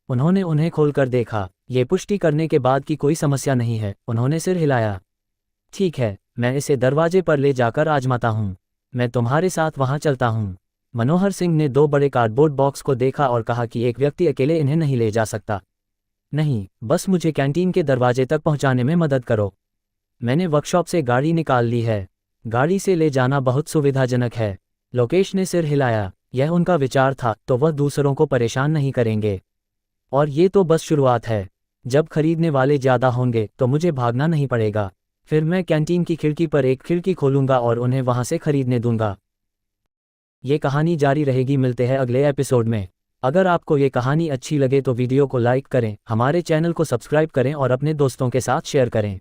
उन्होंने उन्हें खोलकर देखा। ये पुष्टि करने के बाद कि कोई समस्या नहीं है, उन्होंने सिर हिलाया। ठीक है, मैं इसे दरवाजे पर ले जाकर आजमाता हूँ। मैं तुम्हारे साथ वहां चलता हूं। मनोहर सिंह ने 2 बड़े कार्डबोर्ड बॉक्स को देखा और कहा कि एक व्यक्ति अकेले इन्हें नहीं ले जा सकता। नहीं, बस मुझे कैंटीन के दरवाजे तक पहुंचाने में मदद करो। मैंने वर्कशॉप से गाड़ी निकाल ली है। गाड़ी से ले जाना बहुत सुविधाजनक है। लोकेश ने सिर हिलाया। यह उनका विचार था, तो वह दूसरों को परेशान नहीं करेंगे। और ये तो बस शुरुआत है। जब खरीदने वाले ज़्यादा होंगे तो मुझे भागना नहीं पड़ेगा। फिर मैं कैंटीन की खिड़की पर एक खिड़की खोलूंगा और उन्हें वहां से खरीदने दूंगा। ये कहानी जारी रहेगी। मिलते हैं अगले एपिसोड में। अगर आपको ये कहानी अच्छी लगे तो वीडियो को लाइक करें, हमारे चैनल को सब्सक्राइब करें और अपने दोस्तों के साथ शेयर करें।